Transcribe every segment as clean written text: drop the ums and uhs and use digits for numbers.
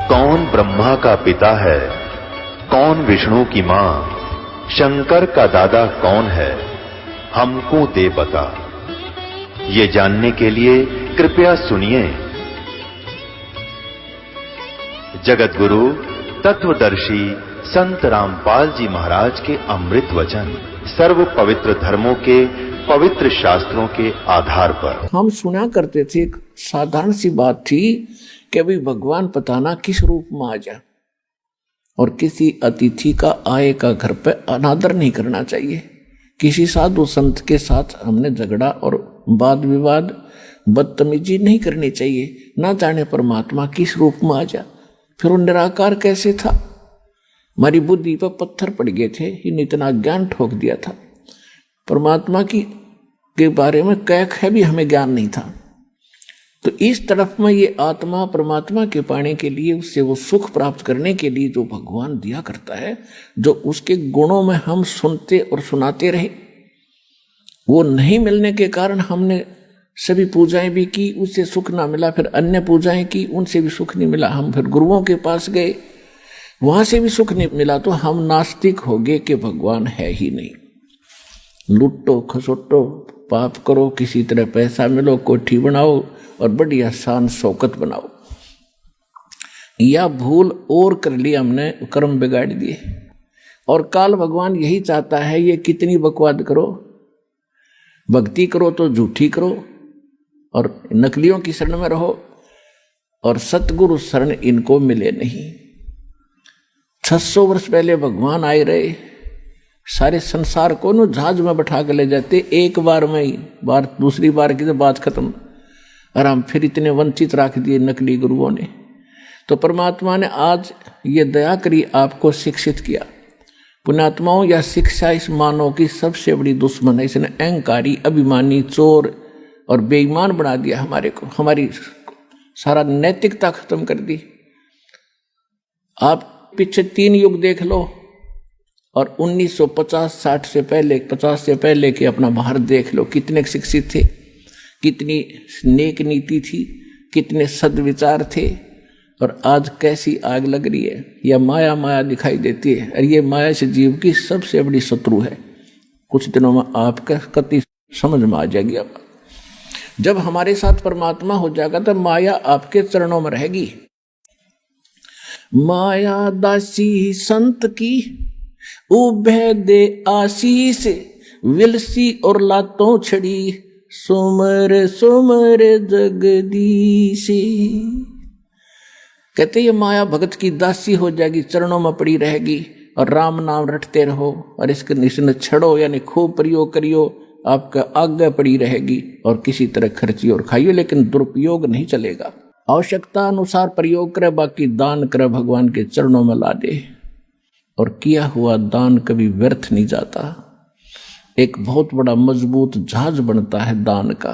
कौन ब्रह्मा का पिता है, कौन विष्णु की मां, शंकर का दादा कौन है, हमको दे बता। ये जानने के लिए कृपया सुनिए। जगत गुरु तत्वदर्शी संत रामपाल जी महाराज के अमृत वचन सर्व पवित्र धर्मों के पवित्र शास्त्रों के आधार पर। हम सुना करते थे, एक साधारण सी बात थी कि भाई भगवान पता ना किस रूप में आ जाए, और किसी अतिथि का आए का घर पे अनादर नहीं करना चाहिए। किसी साधु संत के साथ हमने झगड़ा और वाद विवाद बदतमीजी नहीं करनी चाहिए। ना जाने परमात्मा किस रूप में आ जा। फिर वो निराकार कैसे था, हमारी बुद्धि पर पत्थर पड़ गए थे, इन इतना ज्ञान ठोक दिया था। परमात्मा की के बारे में कैख है भी हमें ज्ञान नहीं था। तो इस तरफ में ये आत्मा परमात्मा के पाने के लिए, उससे वो सुख प्राप्त करने के लिए जो भगवान दिया करता है, जो उसके गुणों में हम सुनते और सुनाते रहे, वो नहीं मिलने के कारण हमने सभी पूजाएं भी की, उससे सुख ना मिला। फिर अन्य पूजाएं की, उनसे भी सुख नहीं मिला। हम फिर गुरुओं के पास गए, वहां से भी सुख नहीं मिला। तो हम नास्तिक हो गए कि भगवान है ही नहीं। लुटो खसोटो पाप करो, किसी तरह पैसा मिलो, कोठी बनाओ और बढ़िया शान शौकत बनाओ। या भूल और कर ली हमने, कर्म बिगाड़ दिए। और काल भगवान यही चाहता है, ये कितनी बकवाद करो, भक्ति करो तो झूठी करो और नकलियों की शरण में रहो, और सतगुरु शरण इनको मिले नहीं। 600 वर्ष पहले भगवान आए रहे, सारे संसार को न जहाज में बैठा कर ले जाते, एक बार में ही, बार दूसरी बार की तो बात खत्म। और हम फिर इतने वंचित रख दिए नकली गुरुओं ने। तो परमात्मा ने आज ये दया करी, आपको शिक्षित किया। पुण्यात्माओं, या शिक्षा इस मानव की सबसे बड़ी दुश्मन है। इसने अहंकारी, अभिमानी, चोर और बेईमान बना दिया हमारे को, हमारी सारा नैतिकता खत्म कर दी। आप पीछे 3 युग देख लो, और 1950-60 से पहले, 50 से पहले के अपना भारत देख लो, कितने शिक्षित थे, कितनी नेक नीति थी, कितने सद्विचार थे। और आज कैसी आग लग रही है, या माया माया दिखाई देती है। और ये माया से जीव की सबसे बड़ी शत्रु है। कुछ दिनों में आपका कति समझ में आ जाएगी। अब जब हमारे साथ परमात्मा हो जाएगा तो माया आपके चरणों में रहेगी। माया दासी संत की उभे दे आशीष, विलसी और लातों छड़ी, सुमर सुमर जगदीश। कहते ये माया भगत की दासी हो जाएगी, चरणों में पड़ी रहेगी, और राम नाम रटते रहो, और इसके निश्चय छड़ो, यानी खूब प्रयोग करियो, आपका आज्ञा पड़ी रहेगी। और किसी तरह खर्चियो और खाइयो, लेकिन दुरुपयोग नहीं चलेगा। आवश्यकता अनुसार प्रयोग करे, बाकी दान करे, भगवान के चरणों में ला दे। और किया हुआ दान कभी व्यर्थ नहीं जाता, एक बहुत बड़ा मजबूत जहाज बनता है दान का।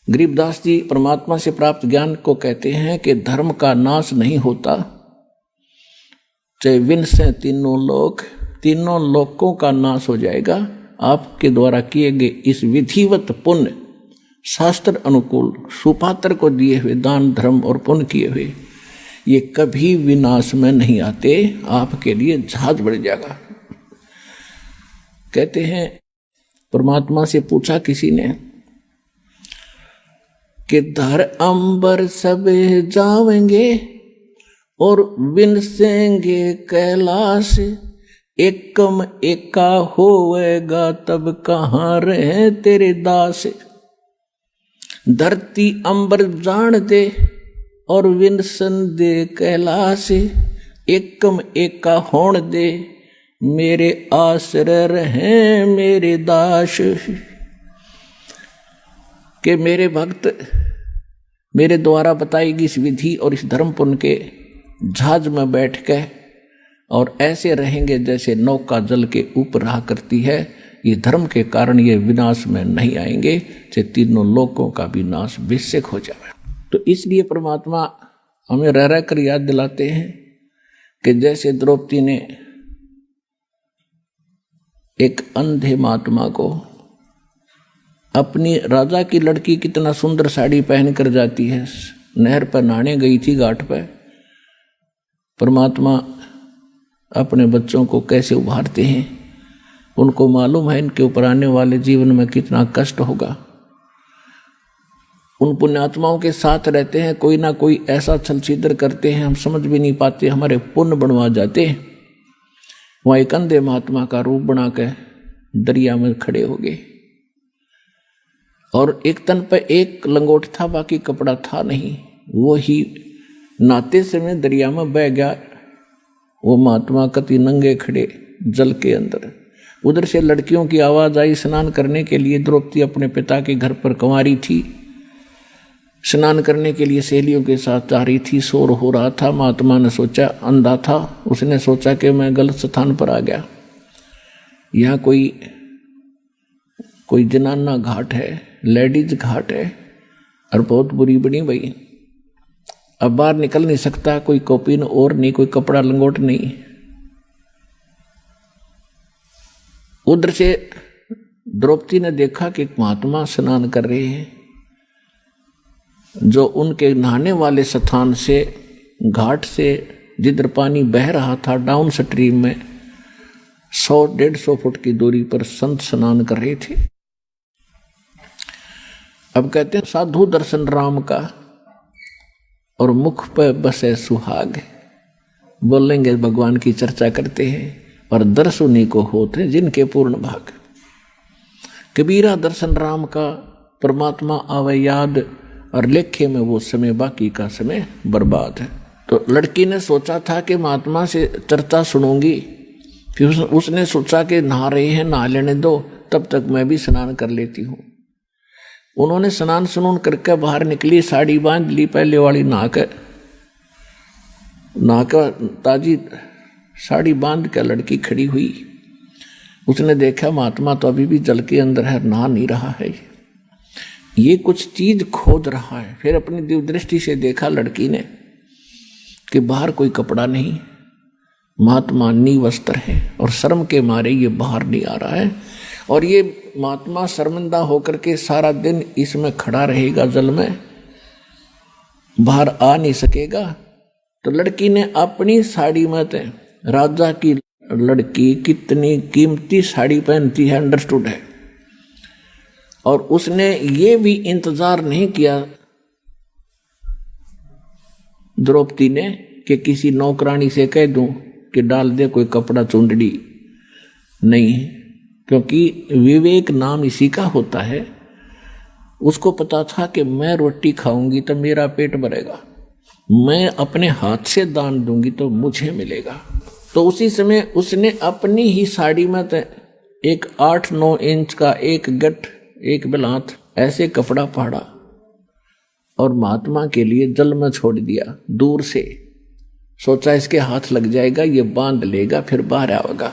गरीबदास जी परमात्मा से प्राप्त ज्ञान को कहते हैं कि धर्म का नाश नहीं होता, चाहे विन से तीनों लोकों का नाश हो जाएगा। आपके द्वारा किए गए इस विधिवत पुण्य, शास्त्र अनुकूल, सुपात्र को दिए हुए दान धर्म और पुण्य किए हुए, ये कभी विनाश में नहीं आते, आपके लिए जहाज बढ़ जाएगा। कहते हैं परमात्मा से पूछा किसी ने कि धर अंबर सब जावेंगे और विनसेंगे कैलाश, एकम एका होवेगा तब कहाँ रहे तेरे दास। धरती अंबर जान दे और विनसन दे कैलाश, एकम एका होण दे मेरे आश्रय रहे मेरे दास। कि मेरे भक्त मेरे द्वारा बताई गई इस विधि और इस धर्म पुण्य के जहाज में बैठ के और ऐसे रहेंगे जैसे नौका जल के ऊपर रहा करती है। ये धर्म के कारण ये विनाश में नहीं आएंगे, चाहे तीनों लोकों का भी नाश बेशक हो जाए। तो इसलिए परमात्मा हमें रह रह कर याद दिलाते हैं कि जैसे द्रौपदी ने एक अंधे महात्मा को, अपनी राजा की लड़की कितना सुंदर साड़ी पहन कर जाती है, नहर पर नहाने गई थी घाट पर, परमात्मा अपने बच्चों को कैसे उभारते हैं। उनको मालूम है इनके ऊपर आने वाले जीवन में कितना कष्ट होगा। उन पुण्यात्माओं के साथ रहते हैं, कोई ना कोई ऐसा छल छिद्र करते हैं, हम समझ भी नहीं पाते, हमारे पुण्य बनवा जाते हैं। वहाँ एक अंधे महात्मा का रूप बना के दरिया में खड़े हो गए और एक तन पे एक लंगोट था, बाकी कपड़ा था नहीं। वो ही नहाते समय दरिया में बह गया। वो महात्मा कति नंगे खड़े जल के अंदर। उधर से लड़कियों की आवाज आई स्नान करने के लिए। द्रौपदी अपने पिता के घर पर कंवारी थी, स्नान करने के लिए सहेलियों के साथ जा रही थी। शोर हो रहा था। महात्मा ने सोचा, अंधा था, उसने सोचा कि मैं गलत स्थान पर आ गया, यहाँ कोई जनाना घाट है, लेडीज घाट है और बहुत बुरी बनी भाई। अब बाहर निकल नहीं सकता, कोई कॉपिन और नहीं, कोई कपड़ा लंगोट नहीं। उधर से द्रौपदी ने देखा कि महात्मा स्नान कर रहे हैं, जो उनके नहाने वाले स्थान से, घाट से जिधर पानी बह रहा था डाउन स्ट्रीम में 100-150 फुट की दूरी पर संत स्नान कर रहे थे। अब कहते हैं साधु दर्शन राम का और मुख पर बसे सुहाग। बोलेंगे भगवान की चर्चा करते हैं और दर्श उन्हीं को होते हैं जिनके पूर्ण भाग। कबीरा दर्शन राम का, परमात्मा आवे याद और लेखे में वो समय, बाकी का समय बर्बाद है। तो लड़की ने सोचा था कि महात्मा से चर्चा सुनूंगी, फिर उसने सोचा कि नहा रहे हैं, नहा लेने दो, तब तक मैं भी स्नान कर लेती हूँ। उन्होंने स्नान सुनून करके बाहर निकली, साड़ी बांध ली पहले वाली, नहा कर ताजी साड़ी बांध कर लड़की खड़ी हुई। उसने देखा महात्मा तो अभी भी जल के अंदर है, नहा नहीं रहा है, ये कुछ चीज खोज रहा है। फिर अपनी दिव्य दृष्टि से देखा लड़की ने कि बाहर कोई कपड़ा नहीं, महात्मा निवस्त्र है और शर्म के मारे ये बाहर नहीं आ रहा है। और ये महात्मा शर्मिंदा होकर के सारा दिन इसमें खड़ा रहेगा, जल में बाहर आ नहीं सकेगा। तो लड़की ने अपनी साड़ी में, राजा की लड़की कितनी कीमती साड़ी पहनती है, अंडरस्टूड है। और उसने ये भी इंतजार नहीं किया द्रौपदी ने कि किसी नौकरानी से कह दूं कि डाल दे कोई कपड़ा चुंदड़ी, नहीं, क्योंकि विवेक नाम इसी का होता है। उसको पता था कि मैं रोटी खाऊंगी तो मेरा पेट भरेगा, मैं अपने हाथ से दान दूंगी तो मुझे मिलेगा। तो उसी समय उसने अपनी ही साड़ी में एक 8-9 इंच का एक गठ, एक बिलात ऐसे कपड़ा फाड़ा और महात्मा के लिए जल में छोड़ दिया दूर से। सोचा इसके हाथ लग जाएगा, ये बांध लेगा, फिर बाहर आएगा।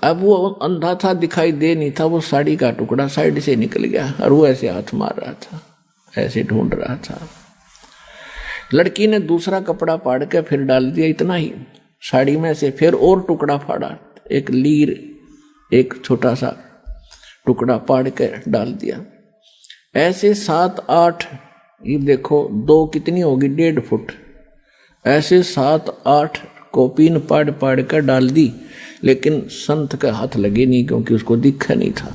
अब वो अंधा था, दिखाई दे नहीं था, वो साड़ी का टुकड़ा साइड से निकल गया और वो ऐसे हाथ मार रहा था, ऐसे ढूंढ रहा था। लड़की ने दूसरा कपड़ा फाड़ के फिर डाल दिया, इतना ही। साड़ी में से फिर और टुकड़ा फाड़ा, एक लीर, एक छोटा सा टुकड़ा फाड़ के डाल दिया। ऐसे 7-8, ये देखो 2 कितनी होगी, 1.5 फुट, ऐसे 7-8 कॉपीन पाड़ कर डाल दी। लेकिन संत के हाथ लगे नहीं, क्योंकि उसको दिखा नहीं था।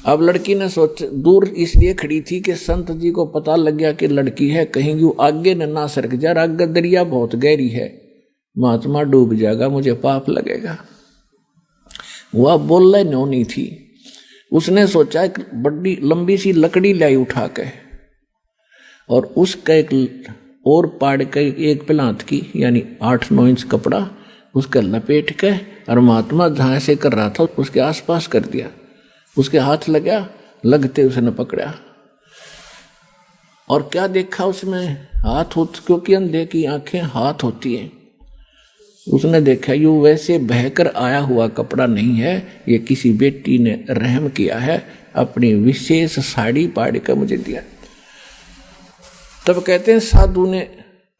अब लड़की ने सोच, दूर इसलिए खड़ी थी कि संत जी को पता लग गया कि लड़की है, कहीं यूं आगे ना सरक जा, आगे दरिया बहुत गहरी है, महात्मा डूब जाएगा, मुझे पाप लगेगा। वह बोलने नहीं थी। उसने सोचा एक बड़ी लंबी सी लकड़ी लाई उठा के और उसका एक और पाड़ के एक पिलांत की, यानी 8-9 इंच कपड़ा उसका लपेट के, और महात्मा जहाँ से कर रहा था उसके आसपास कर दिया। उसके हाथ लगा, लगते उसने पकड़ा और क्या देखा उसमें, हाथ क्योंकि अंधे की आंखें हाथ होती हैं। उसने देखा यूं वैसे बहकर आया हुआ कपड़ा नहीं है, ये किसी बेटी ने रहम किया है, अपनी विशेष साड़ी पाड़ कर मुझे दिया। तब कहते हैं साधु ने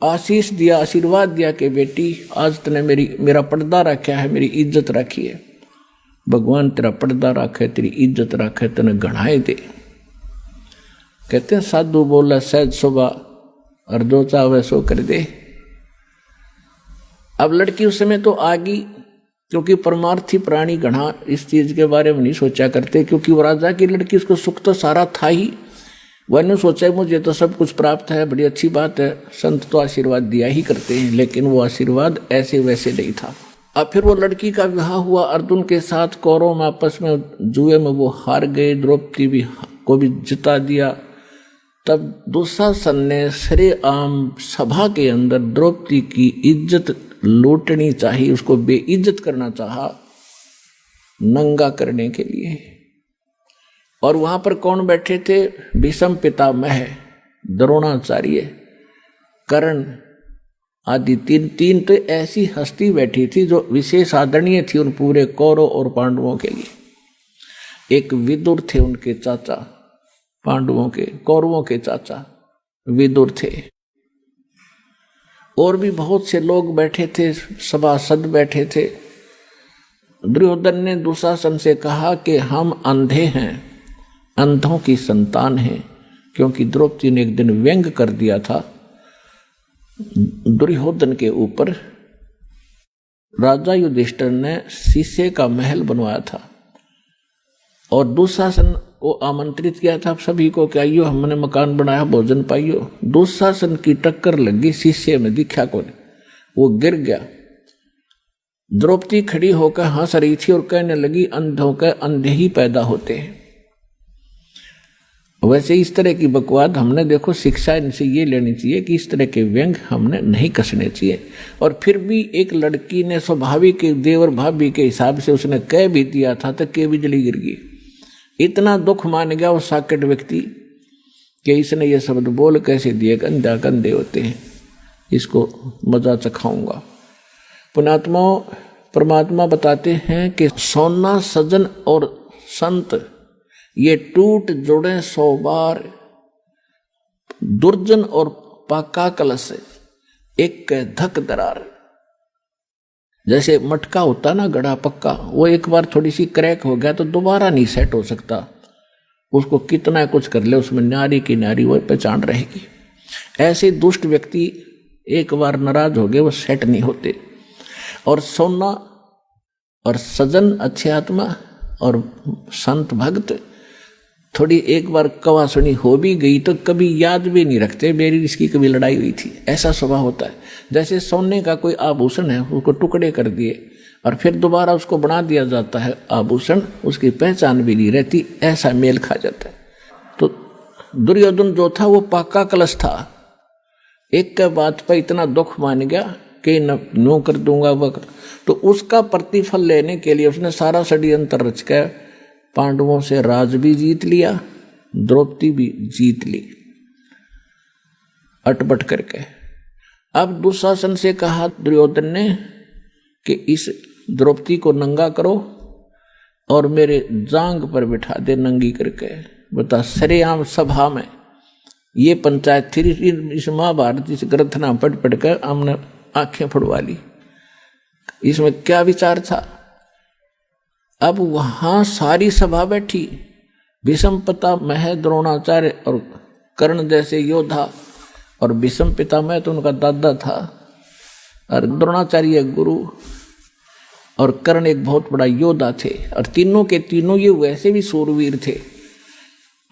आशीष दिया, आशीर्वाद दिया कि बेटी आज तूने मेरा पर्दा रखा है, मेरी इज्जत रखी है, भगवान तेरा पर्दा रखे, तेरी इज्जत रखे, तने गढ़ाए दे। कहते हैं साधु बोला सहज सुबह और जो चाहे सो कर दे। अब लड़की उस समय तो आ गई, क्योंकि परमार्थी प्राणी गणा इस चीज के बारे में नहीं सोचा करते, क्योंकि वो राजा की लड़की, उसको सुख तो सारा था ही। वह सोचा मुझे तो सब कुछ प्राप्त है, बड़ी अच्छी बात है, संत तो आशीर्वाद दिया ही करते हैं, लेकिन वो आशीर्वाद ऐसे वैसे नहीं था। अब फिर वो लड़की का विवाह हुआ अर्जुन के साथ, कौरव में आपस में जुए में वो हार गए, द्रौपदी को भी जिता दिया। तब दुशासन ने सरेआम सभा के अंदर द्रौपदी की इज्जत लूटनी चाहिए, उसको बेइज्जत करना चाहा नंगा करने के लिए। और वहां पर कौन बैठे थे? भीष्म पितामह, द्रोणाचार्य, कर्ण आदि तीन तो ऐसी हस्ती बैठी थी जो विशेष आदरणीय थी उन पूरे कौरव और पांडवों के लिए। एक विदुर थे, उनके चाचा, पांडवों के, कौरवों के चाचा विदुर थे। और भी बहुत से लोग बैठे थे, सभासद बैठे थे। दुर्योधन ने दुशासन से कहा कि हम अंधे हैं, अंधों की संतान हैं, क्योंकि द्रौपदी ने एक दिन व्यंग कर दिया था दुर्योधन के ऊपर। राजा युधिष्ठिर ने शीशे का महल बनवाया था और दुशासन को आमंत्रित किया था सभी को कि आइयो हमने मकान बनाया, भोजन पाइयो। दुशासन की टक्कर लगी शीशे में, दिखा को वो गिर गया। द्रौपदी खड़ी होकर हंस रही थी और कहने लगी अंधों के अंधे ही पैदा होते हैं। वैसे इस तरह की बकवाद हमने देखो शिक्षा इनसे ये लेनी चाहिए कि इस तरह के व्यंग हमने नहीं कसने चाहिए। और फिर भी एक लड़की ने स्वाभाविक देवर भाभी के हिसाब से उसने कह भी दिया था तो के बिजली गिर गई। इतना दुख मान गया वो साकेट व्यक्ति कि इसने ये शब्द बोल कैसे दिए, गंदा गंदे होते हैं, इसको मजा चखाऊंगा। पुणात्मा परमात्मा बताते हैं कि सोना सजन और संत ये टूट जुड़े 100 बार, दुर्जन और पाका कलश एक धक दरार। जैसे मटका होता ना गड़ा पक्का, वो एक बार थोड़ी सी क्रैक हो गया तो दोबारा नहीं सेट हो सकता, उसको कितना कुछ कर ले उसमें नारी की नारी वो पहचान रहेगी। ऐसे दुष्ट व्यक्ति एक बार नाराज हो गए वो सेट नहीं होते। और सोना और सजन अच्छे आत्मा और संत भक्त थोड़ी एक बार कवा सुनी हो भी गई तो कभी याद भी नहीं रखते मेरी इसकी कभी लड़ाई हुई थी, ऐसा स्वभाव होता है। जैसे सोने का कोई आभूषण है, उसको टुकड़े कर दिए और फिर दोबारा उसको बना दिया जाता है आभूषण, उसकी पहचान भी नहीं रहती, ऐसा मेल खा जाता है। तो दुर्योधन जो था वो पाका कलश था, एक के बात पर इतना दुख मान गया कि नो कर दूंगा वह, तो उसका प्रतिफल लेने के लिए उसने सारा षड्यंत्र रच कर पांडवों से राज भी जीत लिया, द्रौपदी भी जीत ली अटपट करके। अब दुशासन से कहा दुर्योधन ने कि इस द्रौपदी को नंगा करो और मेरे जांग पर बिठा दे नंगी करके। बता, सरेआम सभा में ये पंचायत थी, इस महाभारत इस ग्रंथ ना पढ़ कर हमने आंखें फुड़वा ली। इसमें क्या विचार था? अब वहां सारी सभा बैठी, भीष्म पितामह, द्रोणाचार्य और कर्ण जैसे योद्धा, और भीष्म पितामह तो उनका दादा था और द्रोणाचार्य गुरु और कर्ण एक बहुत बड़ा योद्धा थे, और तीनों के तीनों ये वैसे भी सूरवीर थे।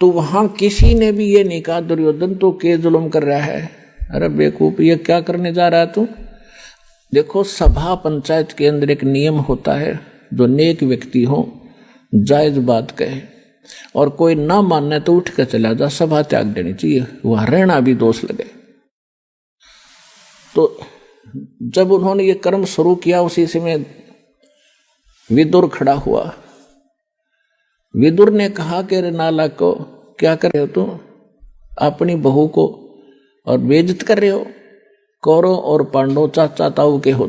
तो वहां किसी ने भी ये नहीं कहा दुर्योधन तो के जुल्म कर रहा है, अरे बेवकूफ ये क्या करने जा रहा है तू। देखो सभा पंचायत के अंदर एक नियम होता है, जो नेक व्यक्ति हो जायज बात कहे और कोई ना मानने तो उठ कर चला जा, सभा त्याग देनी चाहिए, वहां रहना भी दोष लगे। तो जब उन्होंने ये कर्म शुरू किया उसी समय विदुर खड़ा हुआ। विदुर ने कहा कि रे नालायक को क्या कर रहे हो तुम, अपनी बहू को और बेइज्जत कर रहे हो, कौरव और पांडव चाचा ताऊ के हो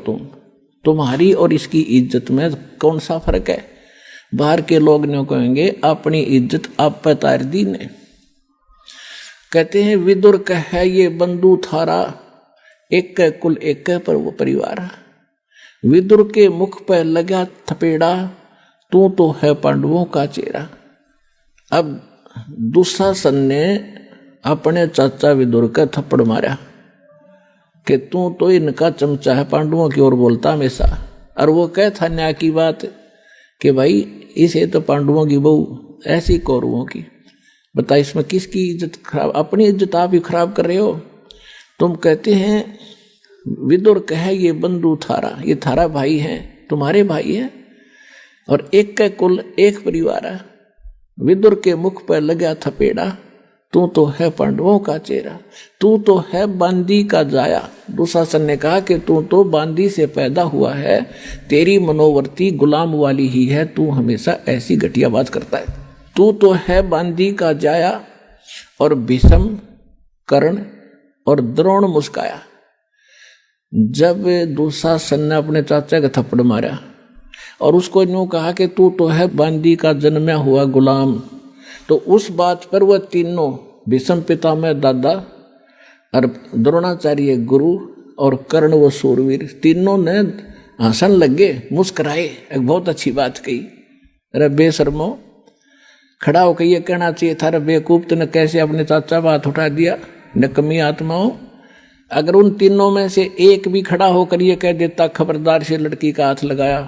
तुम्हारी और इसकी इज्जत में कौन सा फर्क है। बाहर के लोग ने कहेंगे अपनी इज्जत आप पर तार दी ने। कहते हैं विदुर कहे ये बंधु थारा, एक के कुल एक के पर वो परिवार। विदुर के मुख पर लगा थपेड़ा, तू तो है पांडवों का चेहरा। अब दुशासन ने अपने चाचा विदुर का थप्पड़ मारा, कि तू तो इनका चमचा है, पांडवों की ओर बोलता हमेशा। और वो कह था न्याय की बात कि भाई इसे तो पांडवों की बहू, ऐसी कौरवों की। बता इसमें किसकी इज्जत खराब? अपनी इज्जत आप ही खराब कर रहे हो। तुम कहते हैं, विदुर कहे ये बंधु थारा, ये थारा भाई है, तुम्हारे भाई है, और एक का कुल एक परिवार है। विदुर के मुख पर लगा थपेड़ा, तू तो है पांडवों का चेहरा, तू तो है बांदी का जाया। दुशासन ने कहा कि तू तो बांदी से पैदा हुआ है, तेरी मनोवर्ती गुलाम वाली ही है, तू हमेशा ऐसी घटिया बात करता है। तू तो है बांदी का जाया। और भीष्म, कर्ण और द्रोण मुस्काया। जब दुशासन ने अपने चाचा का थप्पड़ मारा और उसको यूं कहा कि तू तो है बांदी का जन्मा हुआ गुलाम, तो उस बात पर वह तीनों, भीष्म पितामह दादा और द्रोणाचार्य गुरु और कर्ण वो सूरवीर, तीनों ने हंसन लगे, मुस्कुराए, एक बहुत अच्छी बात कही। अरे बेशर्मो, खड़ा होकर ये कहना चाहिए था, अरे बेवकूफ तूने कैसे अपने चाचा पर हाथ उठा दिया, नकमी आत्माओं। अगर उन तीनों में से एक भी खड़ा होकर ये कह देता खबरदार से लड़की का हाथ लगाया,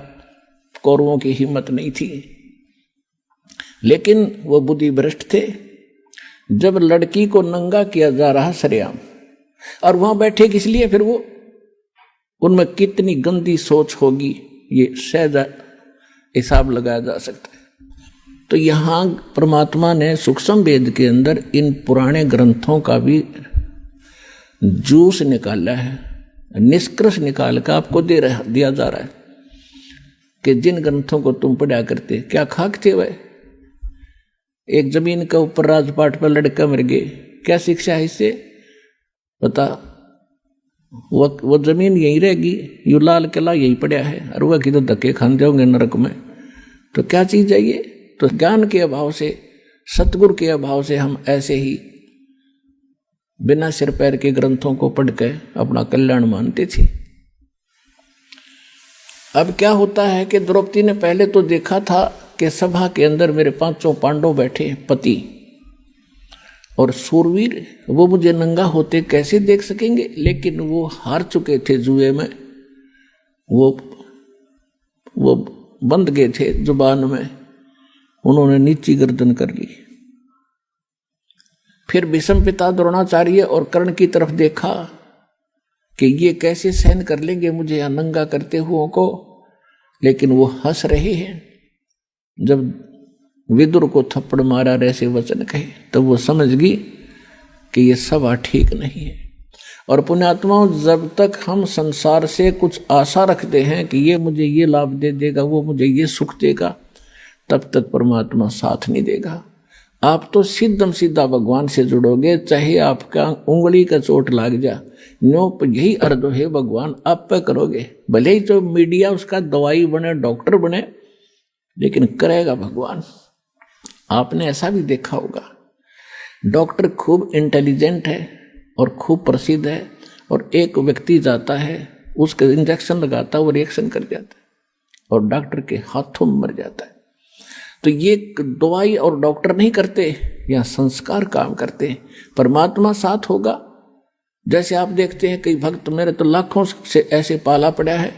कौरवों की हिम्मत नहीं थी। लेकिन वो बुद्धि भ्रष्ट थे। जब लड़की को नंगा किया जा रहा सरेआम, और वहां बैठे किस लिए, फिर वो उनमें कितनी गंदी सोच होगी ये सहज हिसाब लगाया जा सकता है। तो यहाँ परमात्मा ने सूक्ष्म वेद के अंदर इन पुराने ग्रंथों का भी जूस निकाला है, निष्कर्ष निकाल कर आपको दिया जा रहा है कि जिन ग्रंथों को तुम पढ़ा करते, क्या खाक थे वह। एक जमीन के ऊपर राजपाट पर लड़का मर गए, क्या शिक्षा है इससे? बता, वो जमीन यहीं रहेगी, यू लाल किला यही पड़ा है, और वह किधर धक्के खाते होंगे नरक में। तो क्या चीज है ये? तो ज्ञान के अभाव से, सतगुरु के अभाव से हम ऐसे ही बिना सिर पैर के ग्रंथों को पढ़ के अपना कल्याण मानते थे। अब क्या होता है कि द्रौपदी ने पहले तो देखा था कि सभा के अंदर मेरे 5 पांडव बैठे, पति और सूरवीर, वो मुझे नंगा होते कैसे देख सकेंगे। लेकिन वो हार चुके थे जुए में, वो बंध गए थे जुबान में, उन्होंने नीची गर्दन कर ली। फिर भीष्म पिता द्रोणाचार्य और कर्ण की तरफ देखा कि ये कैसे सहन कर लेंगे मुझे यहाँ नंगा करते हुओं को। लेकिन वो हंस रहे हैं। जब विदुर को थप्पड़ मारा, ऐसे वचन कहे, तब वो समझ गई कि ये सभा ठीक नहीं है। और पुण्यात्माओं, जब तक हम संसार से कुछ आशा रखते हैं कि ये मुझे ये लाभ दे देगा, वो मुझे ये सुख देगा, तब तक परमात्मा साथ नहीं देगा। आप तो सीधम सीधा भगवान से जुड़ोगे, चाहे आपका उंगली का चोट लाग जा, नो यही अर्थ है भगवान आप पे करोगे। भले ही तो मीडिया उसका दवाई बने, डॉक्टर बने, लेकिन करेगा भगवान। आपने ऐसा भी देखा होगा, डॉक्टर खूब इंटेलिजेंट है और खूब प्रसिद्ध है, और एक व्यक्ति जाता है, उसके इंजेक्शन लगाता है, वो रिएक्शन कर जाता है और डॉक्टर के हाथों में मर जाता है। तो ये दवाई और डॉक्टर नहीं करते, या संस्कार काम करते। परमात्मा साथ होगा। जैसे आप देखते हैं कई भक्त, मेरे तो लाखों से ऐसे पाला पड़ा है,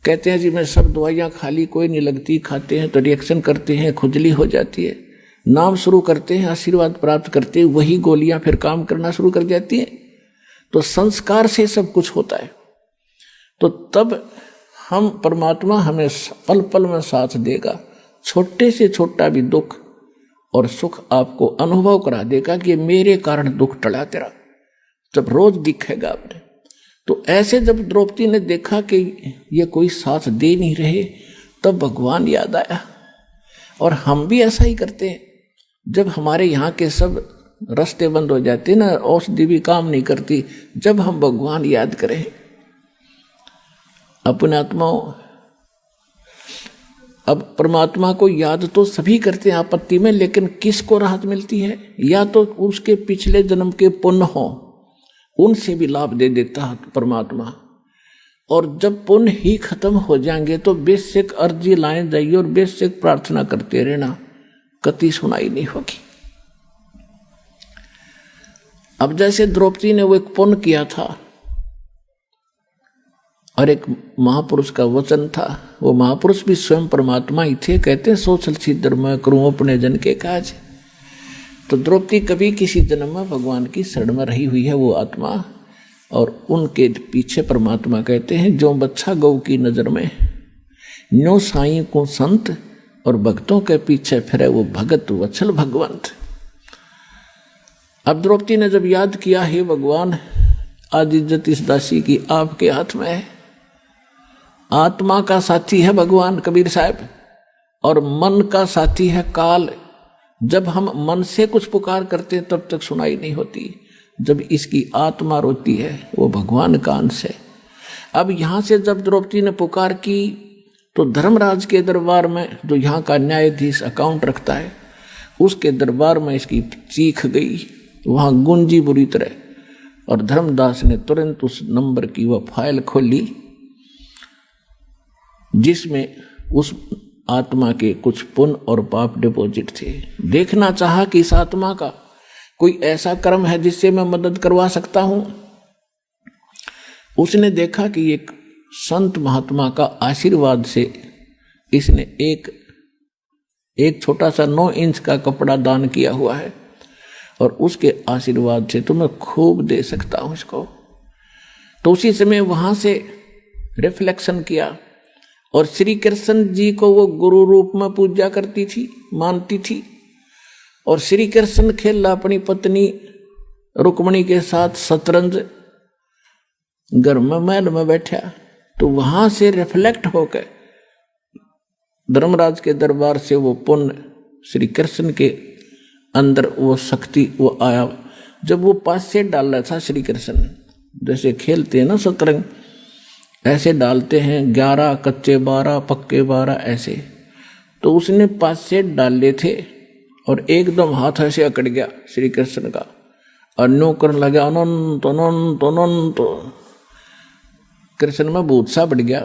कहते हैं जी मैं सब दवाइयाँ खा ली, कोई नहीं लगती, खाते हैं तो रिएक्शन करते हैं, खुजली हो जाती है, नाम शुरू करते हैं, आशीर्वाद प्राप्त करते हैं, वही गोलियां फिर काम करना शुरू कर जाती हैं। तो संस्कार से सब कुछ होता है। तो तब हम परमात्मा हमें पल पल में साथ देगा। छोटे से छोटा भी दुख और सुख आपको अनुभव करा देगा कि मेरे कारण दुख टला तेरा, जब रोज दिखेगा आपने। तो ऐसे जब द्रौपदी ने देखा कि ये कोई साथ दे नहीं रहे, तब भगवान याद आया। और हम भी ऐसा ही करते हैं, जब हमारे यहाँ के सब रास्ते बंद हो जाते ना, औषधि भी काम नहीं करती, जब हम भगवान याद करें। अपने आत्माओं, अब परमात्मा को याद तो सभी करते हैं आपत्ति में, लेकिन किसको राहत मिलती है? या तो उसके पिछले जन्म के पुण्य हो, उनसे भी लाभ दे देता है परमात्मा। और जब पुण्य ही खत्म हो जाएंगे तो बेशक अर्जी लाए जाइए और बेशक प्रार्थना करते रहना, कति सुनाई नहीं होगी। अब जैसे द्रौपदी ने वो एक पुण्य किया था, और एक महापुरुष का वचन था, वो महापुरुष भी स्वयं परमात्मा ही थे। कहते हैं सोचल छिद्र मैं करूं अपने जन के काज। तो द्रौपदी कभी किसी जन्म में भगवान की शरण में रही हुई है वो आत्मा, और उनके पीछे परमात्मा कहते हैं जो बच्चा गौ की नजर में न्यो साई को संत, और भक्तों के पीछे फिरे वो भगत वत्सल भगवंत। अब द्रौपदी ने जब याद किया, हे भगवान आज इज्जत इस दासी की आपके हाथ में है। आत्मा का साथी है भगवान कबीर साहब, और मन का साथी है काल। जब हम मन से कुछ पुकार करते हैं तब तक सुनाई नहीं होती, जब इसकी आत्मा रोती है वो भगवान का अंश है। अब यहां से जब द्रौपदी ने पुकार की तो धर्मराज के दरबार में, जो यहाँ का न्यायाधीश अकाउंट रखता है, उसके दरबार में इसकी चीख गई, वहां गूंजी बुरी तरह। और धर्मदास ने तुरंत उस नंबर की वह फाइल खोली जिसमें उस आत्मा के कुछ पुण्य और पाप डिपॉजिट थे। देखना चाहा कि इस आत्मा का कोई ऐसा कर्म है जिससे मैं मदद करवा सकता हूं। उसने देखा कि एक संत महात्मा का आशीर्वाद से इसने एक छोटा सा 9 इंच का कपड़ा दान किया हुआ है, और उसके आशीर्वाद से तो मैं खूब दे सकता हूं इसको। तो उसी समय वहां से रिफ्लेक्शन किया, और श्री कृष्ण जी को वो गुरु रूप में पूजा करती थी, मानती थी। और श्री कृष्ण खेला अपनी पत्नी रुक्मणी के साथ शतरंज, घर में महल में बैठा। तो वहां से रिफ्लेक्ट होकर धर्मराज के दरबार से वो पुण्य श्री कृष्ण के अंदर वो शक्ति वो आया। जब वो पास से डाल रहा था श्री कृष्ण, जैसे खेलते हैं ना शतरंज, ऐसे डालते हैं 11 कच्चे 12 पक्के 12 ऐसे, तो उसने पास से डाले थे और एकदम हाथ ऐसे अकड़ गया श्री कृष्ण का, और नो करने लगा अनंत अनंत अनंत। कृष्ण में भूत सा बढ़ गया।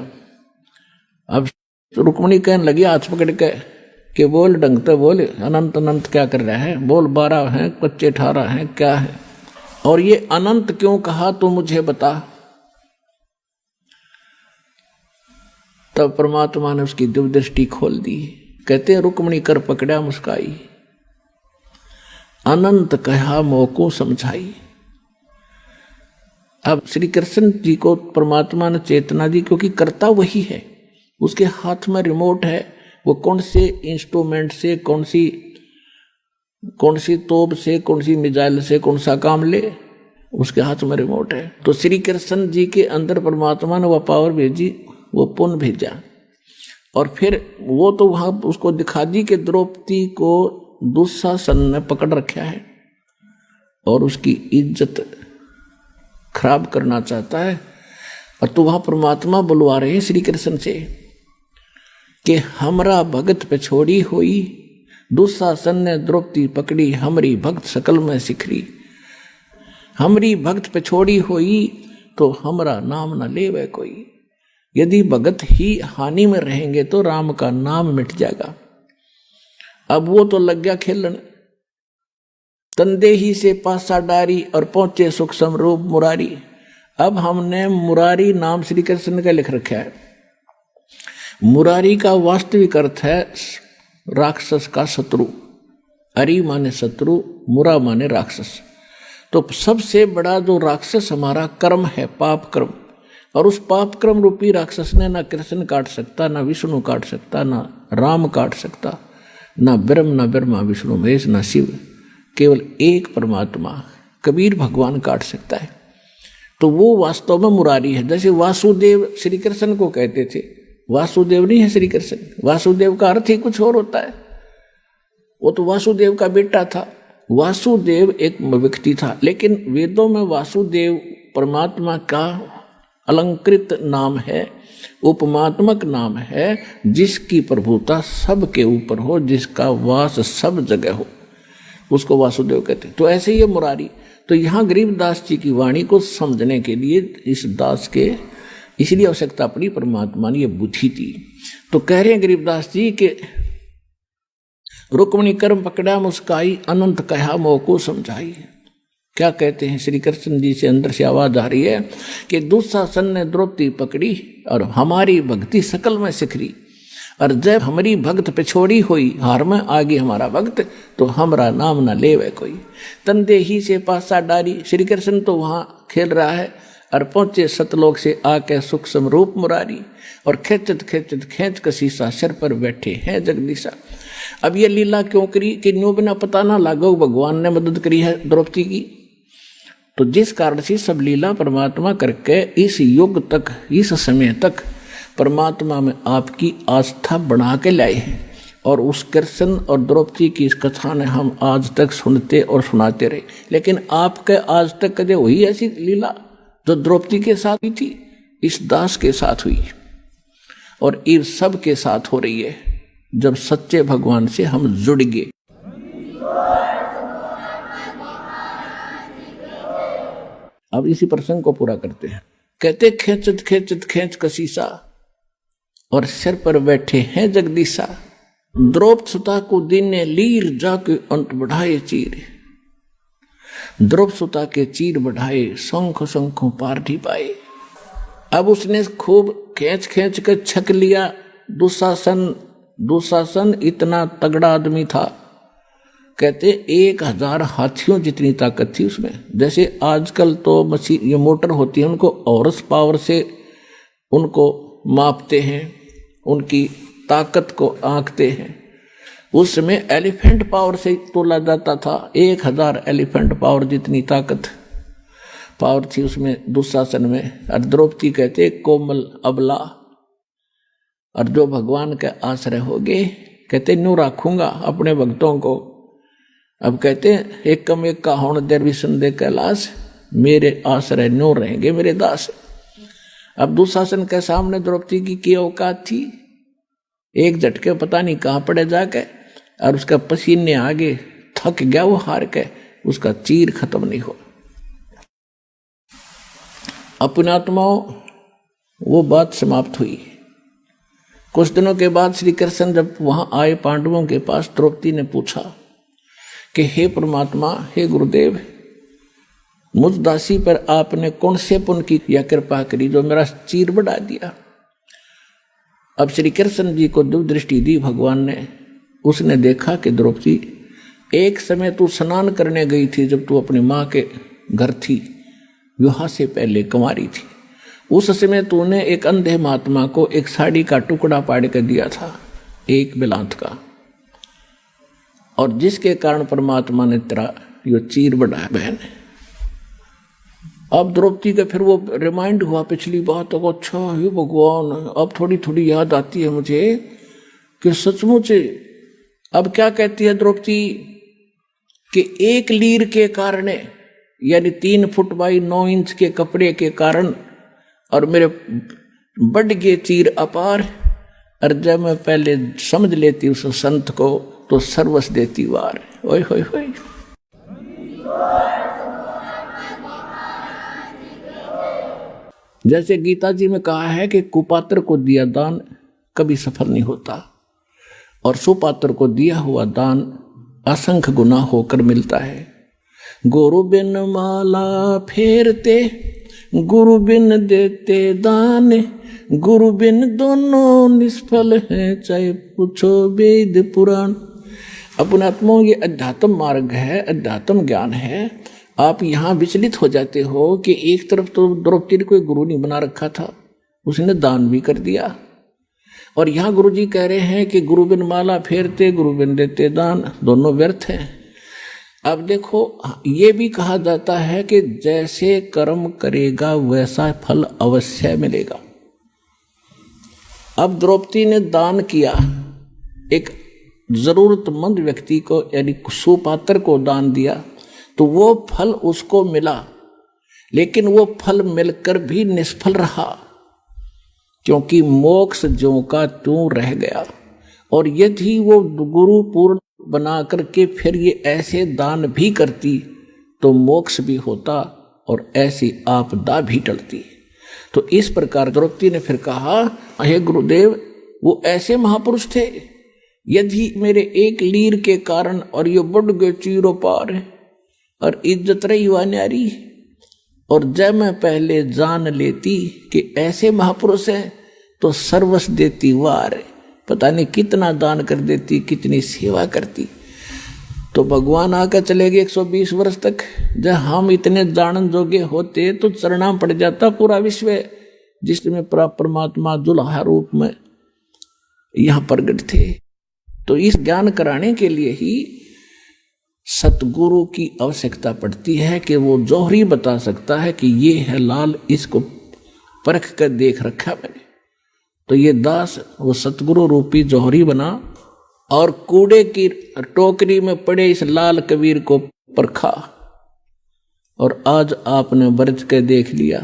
अब रुक्मणी कहने लगी हाथ पकड़ के कि बोल ढंग से बोल, अनंत अनंत क्या कर रहा है, बोल 12 हैं कच्चे 18 हैं क्या है, और ये अनंत क्यों कहा तो मुझे बता। तब परमात्मा ने उसकी दिव्य दृष्टि खोल दी। कहते हैं रुक्मणी कर पकड़ा मुस्काई, अनंत कहा मोको समझाई। अब श्री कृष्ण जी को परमात्मा ने चेतना दी, क्योंकि करता वही है, उसके हाथ में रिमोट है। वो कौन से इंस्ट्रूमेंट से कौन सी तोप से कौन सी मिसाइल से कौन सा काम ले, उसके हाथ में रिमोट है। तो श्री कृष्ण जी के अंदर परमात्मा ने वह पावर भेजी, वो पुण्य भेजा, और फिर वो तो वहां उसको दिखा दी कि द्रौपदी को दुशासन ने पकड़ रखा है और उसकी इज्जत खराब करना चाहता है। और तो वहां परमात्मा बुलवा रहे हैं श्री कृष्ण से कि हमरा भगत पे छोड़ी हुई, दुशासन ने द्रौपदी पकड़ी, हमरी भक्त सकल में सिखरी। हमरी भक्त पे छोड़ी हुई तो हमरा नाम न लेवे कोई। यदि भगत ही हानि में रहेंगे तो राम का नाम मिट जाएगा। अब वो तो लग गया खेलन, तंदे ही से पासा डारी और पहुंचे सुख समरूप मुरारी। अब हमने मुरारी नाम श्री कृष्ण का लिख रखा है। मुरारी का वास्तविक अर्थ है राक्षस का शत्रु। अरि माने शत्रु, मुरा माने राक्षस। तो सबसे बड़ा जो राक्षस हमारा कर्म है, पाप कर्म, और उस पाप कर्म रूपी राक्षस ने ना कृष्ण काट सकता, ना विष्णु काट सकता, ना राम काट सकता, ना ब्रह्म, ना ब्रह्मा विष्णु महेश, ना शिव, केवल एक परमात्मा कबीर भगवान काट सकता है। तो वो वास्तव में मुरारी है। जैसे वासुदेव श्री कृष्ण को कहते थे, वासुदेव नहीं है श्री कृष्ण, वासुदेव का अर्थ ही कुछ और होता है। वो तो वासुदेव का बेटा था। वासुदेव एक व्यक्ति था, लेकिन वेदों में वासुदेव परमात्मा का अलंकृत नाम है, उपमात्मक नाम है, जिसकी प्रभुता सबके ऊपर हो, जिसका वास सब जगह हो, उसको वासुदेव कहते हैं। तो ऐसे ही है मुरारी। तो यहाँ गरीबदास जी की वाणी को समझने के लिए इस दास के इसलिए आवश्यकता पड़ी, परमात्मा ने ये बुद्धि दी। तो कह रहे हैं गरीबदास जी के रुक्मणी कर्म पकड़ा मुस्काई, अनंत कहा मोको समझाई। क्या कहते हैं श्री कृष्ण जी से अंदर से आवाज आ रही है कि दुशासन ने द्रौपदी पकड़ी और हमारी भक्ति सकल में सिखरी, और जब हमारी भक्त पिछोड़ी हुई हार में आगे हमारा भक्त, तो हमारा नाम न लेवे कोई। तंदे ही से पासा डारी, श्री कृष्ण तो वहां खेल रहा है और पहुंचे सतलोक से आके सुख समरूप मुरारी, और खेचत खेचत खेच कसीसा सिर पर बैठे हैं जगदीशा। अब ये लीला क्यों करी कि न्यू बिना पता ना लागो भगवान ने मदद करी है द्रौपदी की। तो जिस कारण से सब लीला परमात्मा करके इस युग तक, इस समय तक परमात्मा में आपकी आस्था बना के लाए हैं, और उस कृष्ण और द्रौपदी की इस कथा ने हम आज तक सुनते और सुनाते रहे। लेकिन आपके आज तक कदे हुई ऐसी लीला जो द्रौपदी के साथ हुई थी, इस दास के साथ हुई, और इस सब के साथ हो रही है जब सच्चे भगवान से हम जुड़ गए। अब इसी प्रसंग को पूरा करते हैं। कहते खेचत खेचत खेच कसीसा, और सिर पर बैठे हैं जगदीशा। द्रौपद सुता को दिन ने लीर जाके अंत बढ़ाए चीर, द्रौपद सुता के चीर बढ़ाए शंख शंखों पार नहीं पाए। अब उसने खूब खींच खींच कर छक लिया। दुशासन इतना तगड़ा आदमी था, कहते 1000 हाथियों जितनी ताकत थी उसमें। जैसे आजकल तो मशीन ये मोटर होती है, उनको हॉर्स पावर से उनको मापते हैं, उनकी ताकत को आंकते हैं। उस समय एलिफेंट पावर से तोला जाता था। 1000 एलिफेंट पावर जितनी ताकत पावर थी उसमें दुशासन में। और द्रौपदी कहते कोमल अबला, और जो भगवान के आश्रय हो गए, कहते न्यू रखूंगा अपने भक्तों को। अब कहते एक कम एक का होण देर विष्णु दे कैलाश, मेरे आश्रय न्यू रहेंगे मेरे दास। अब दुशासन के सामने द्रौपदी की औकात थी, एक झटके पता नहीं कहाँ पड़े जाके, और उसका पसीने आगे थक गया वो हार के, उसका चीर खत्म नहीं हुआ। अपने आत्माओं वो बात समाप्त हुई। कुछ दिनों के बाद श्री कृष्ण जब वहां आए पांडवों के पास, द्रौपदी ने पूछा कि हे परमात्मा, हे गुरुदेव, मुझ दासी पर आपने कौन से पुण्य की या कृपा करी जो मेरा चीर बढ़ा दिया। अब श्री कृष्ण जी को दिव्य दृष्टि दी भगवान ने। उसने देखा कि द्रौपदी, एक समय तू स्नान करने गई थी जब तू अपनी माँ के घर थी, विवाह से पहले कुंवारी थी। उस समय तूने एक अंधे महात्मा को एक साड़ी का टुकड़ा पाड़ कर दिया था, एक बिलांत का, और जिसके कारण परमात्मा ने तेरा यो चीर बढ़ाया बहन। अब द्रौपदी का फिर वो रिमाइंड हुआ पिछली बात को, अच्छा हे भगवान, अब थोड़ी थोड़ी याद आती है मुझे कि सचमुच। अब क्या कहती है द्रौपदी कि एक लीर के कारण, यानी 3 फुट बाई 9 इंच के कपड़े के कारण, और मेरे बढ़ गए चीर अपार। और जब मैं पहले समझ लेती उस संत को तो सर्वस देती वार। ओए होए होए। जैसे गीता जी में कहा है कि कुपात्र को दिया दान कभी सफल नहीं होता, और सुपात्र को दिया हुआ दान असंख्य गुना होकर मिलता है। गुरु बिन माला फेरते, गुरु बिन देते दान, गुरु बिन दोनों निष्फल हैं, चाहे पूछो वेद पुराण। अपने आत्मा ये अध्यात्म मार्ग है, अध्यात्म ज्ञान है। आप यहाँ विचलित हो जाते हो कि एक तरफ तो द्रौपदी ने कोई गुरु नहीं बना रखा था, उसने दान भी कर दिया, और यहाँ गुरु जी कह रहे हैं कि गुरु बिन माला फेरते, गुरु बिन देते दान, दोनों व्यर्थ हैं। अब देखो, ये भी कहा जाता है कि जैसे कर्म करेगा वैसा फल अवश्य मिलेगा। अब द्रौपदी ने दान किया, एक जरूरतमंद व्यक्ति को, यानी सुपात्र को दान दिया, तो वो फल उसको मिला। लेकिन वो फल मिलकर भी निष्फल रहा, क्योंकि मोक्ष ज्यों का त्यों रह गया। और यदि वो गुरु पूर्ण बना करके फिर ये ऐसे दान भी करती तो मोक्ष भी होता और ऐसी आपदा भी टलती। तो इस प्रकार द्रौपदी ने फिर कहा, हे गुरुदेव, वो ऐसे महापुरुष थे, यदि मेरे एक लीर के कारण और ये बढ़ गए चीरों पार, और इज्जत रही हुआ न्यारी। और जब मैं पहले जान लेती कि ऐसे महापुरुष हैं तो सर्वस्व देती, वार पता नहीं कितना दान कर देती, कितनी सेवा करती। तो भगवान आकर चले गए 120 वर्ष तक। जब हम इतने जानन जोगे होते तो चरणाम पड़ जाता पूरा विश्व, जिसमें परमात्मा दुल्हा रूप में यहाँ प्रगट थे। तो इस ज्ञान कराने के लिए ही सतगुरु की आवश्यकता पड़ती है कि वो जौहरी बता सकता है कि ये है लाल, इसको परख कर देख रखा मैंने। तो ये दास वो सतगुरु रूपी जौहरी बना और कूड़े की टोकरी में पड़े इस लाल कबीर को परखा। और आज आपने बरत के देख लिया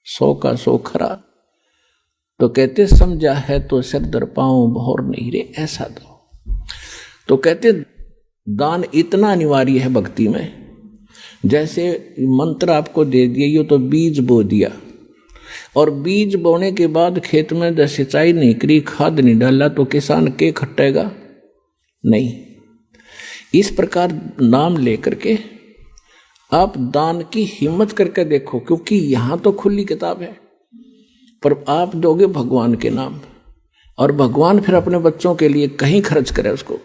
100 का 100 खरा। तो कहते समझा है तो सिर दर पाऊं भौर नहीं रे ऐसा दो। तो कहते दान इतना अनिवार्य है भक्ति में। जैसे मंत्र आपको दे दिया, ये तो बीज बो दिया, और बीज बोने के बाद खेत में जब सिंचाई नहीं करी, खाद नहीं डाला, तो किसान के खट्टेगा नहीं। इस प्रकार नाम लेकर के आप दान की हिम्मत करके देखो, क्योंकि यहां तो खुली किताब है, पर आप दोगे भगवान के नाम, और भगवान फिर अपने बच्चों के लिए कहीं खर्च करे उसको,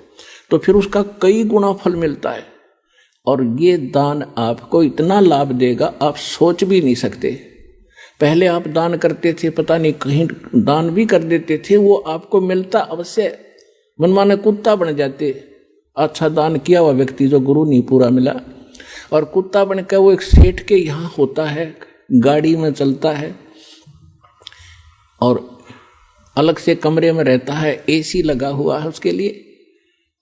तो फिर उसका कई गुना फल मिलता है। और ये दान आपको इतना लाभ देगा आप सोच भी नहीं सकते। पहले आप दान करते थे, पता नहीं कहीं दान भी कर देते थे, वो आपको मिलता अवश्य, मनमाने कुत्ता बन जाते। अच्छा दान किया हुआ व्यक्ति जो गुरु नहीं पूरा मिला, और कुत्ता बनकर वो एक सेठ के यहाँ होता है, गाड़ी में चलता है और अलग से कमरे में रहता है, एसी लगा हुआ है उसके लिए,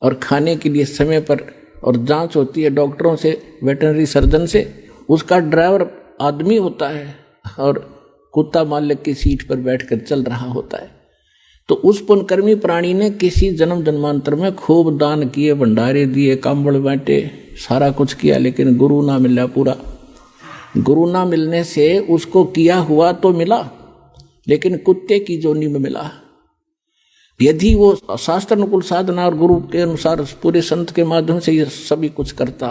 और खाने के लिए समय पर, और जांच होती है डॉक्टरों से, वेटरनरी सर्जन से। उसका ड्राइवर आदमी होता है और कुत्ता मालिक की सीट पर बैठकर चल रहा होता है। तो उस पुण्यकर्मी प्राणी ने किसी जन्म जन्मांतर में खूब दान किए, भंडारे दिए, कंबल बांटे, सारा कुछ किया, लेकिन गुरु ना मिला पूरा। गुरु ना मिलने से उसको किया हुआ तो मिला, लेकिन कुत्ते की जोनी में मिला। यदि वो शास्त्र अनुकूल साधना और गुरु के अनुसार पूरे संत के माध्यम से ये सभी कुछ करता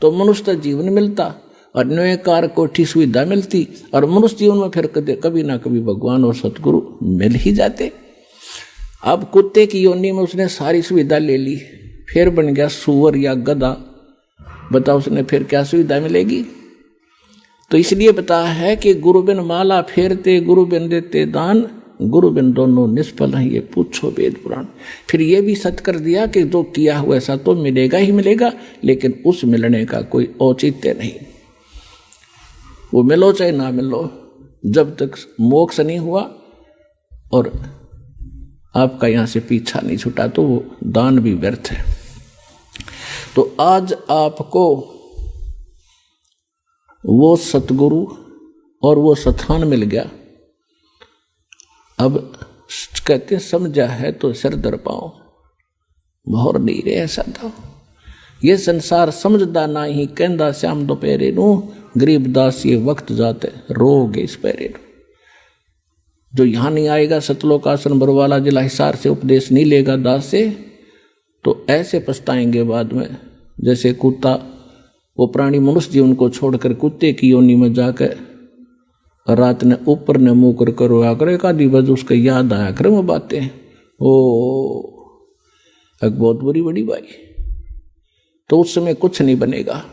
तो मनुष्य जीवन मिलता, और न्यायकार कोठी सुविधा मिलती, और मनुष्य जीवन में फिर कभी ना कभी भगवान और सतगुरु मिल ही जाते। अब कुत्ते की योनि में उसने सारी सुविधा ले ली, फिर बन गया सुअर या गधा, बताओ उसने फिर क्या सुविधा मिलेगी। तो इसलिए बताया है कि गुरु बिन माला फेरते, गुरु बिन देते दान, गुरु बिन दोनों निष्फल हैं, ये पूछो वेद पुराण। फिर ये भी सत्य कर दिया कि जो किया हुआ ऐसा तो मिलेगा ही मिलेगा, लेकिन उस मिलने का कोई औचित्य नहीं। वो मिलो चाहे ना मिलो, जब तक मोक्ष नहीं हुआ और आपका यहां से पीछा नहीं छूटा तो वो दान भी व्यर्थ है। तो आज आपको वो सतगुरु और वो स्थान मिल गया। अब कहते समझा है तो सिर दर पाओ भौर नहीं रे ऐसा दो। ये संसार समझदा ना ही कहंदा श्याम दोपहरे नू, गरीब दास ये वक्त जाते रोगे इस पैरे नू। जो यहाँ नहीं आएगा सतलोक आसन बरवाला जिला हिसार से उपदेश नहीं लेगा दास से, तो ऐसे पछताएंगे बाद में। जैसे कुत्ता, वो प्राणी मनुष्य जीवन को छोड़कर कुत्ते की योनि में जाकर रात ने ऊपर ने मुँह कर करो आकर एक आधी बज उसके याद आया कर वो बातें, ओ एक बहुत बुरी बाई। तो उस समय कुछ नहीं बनेगा।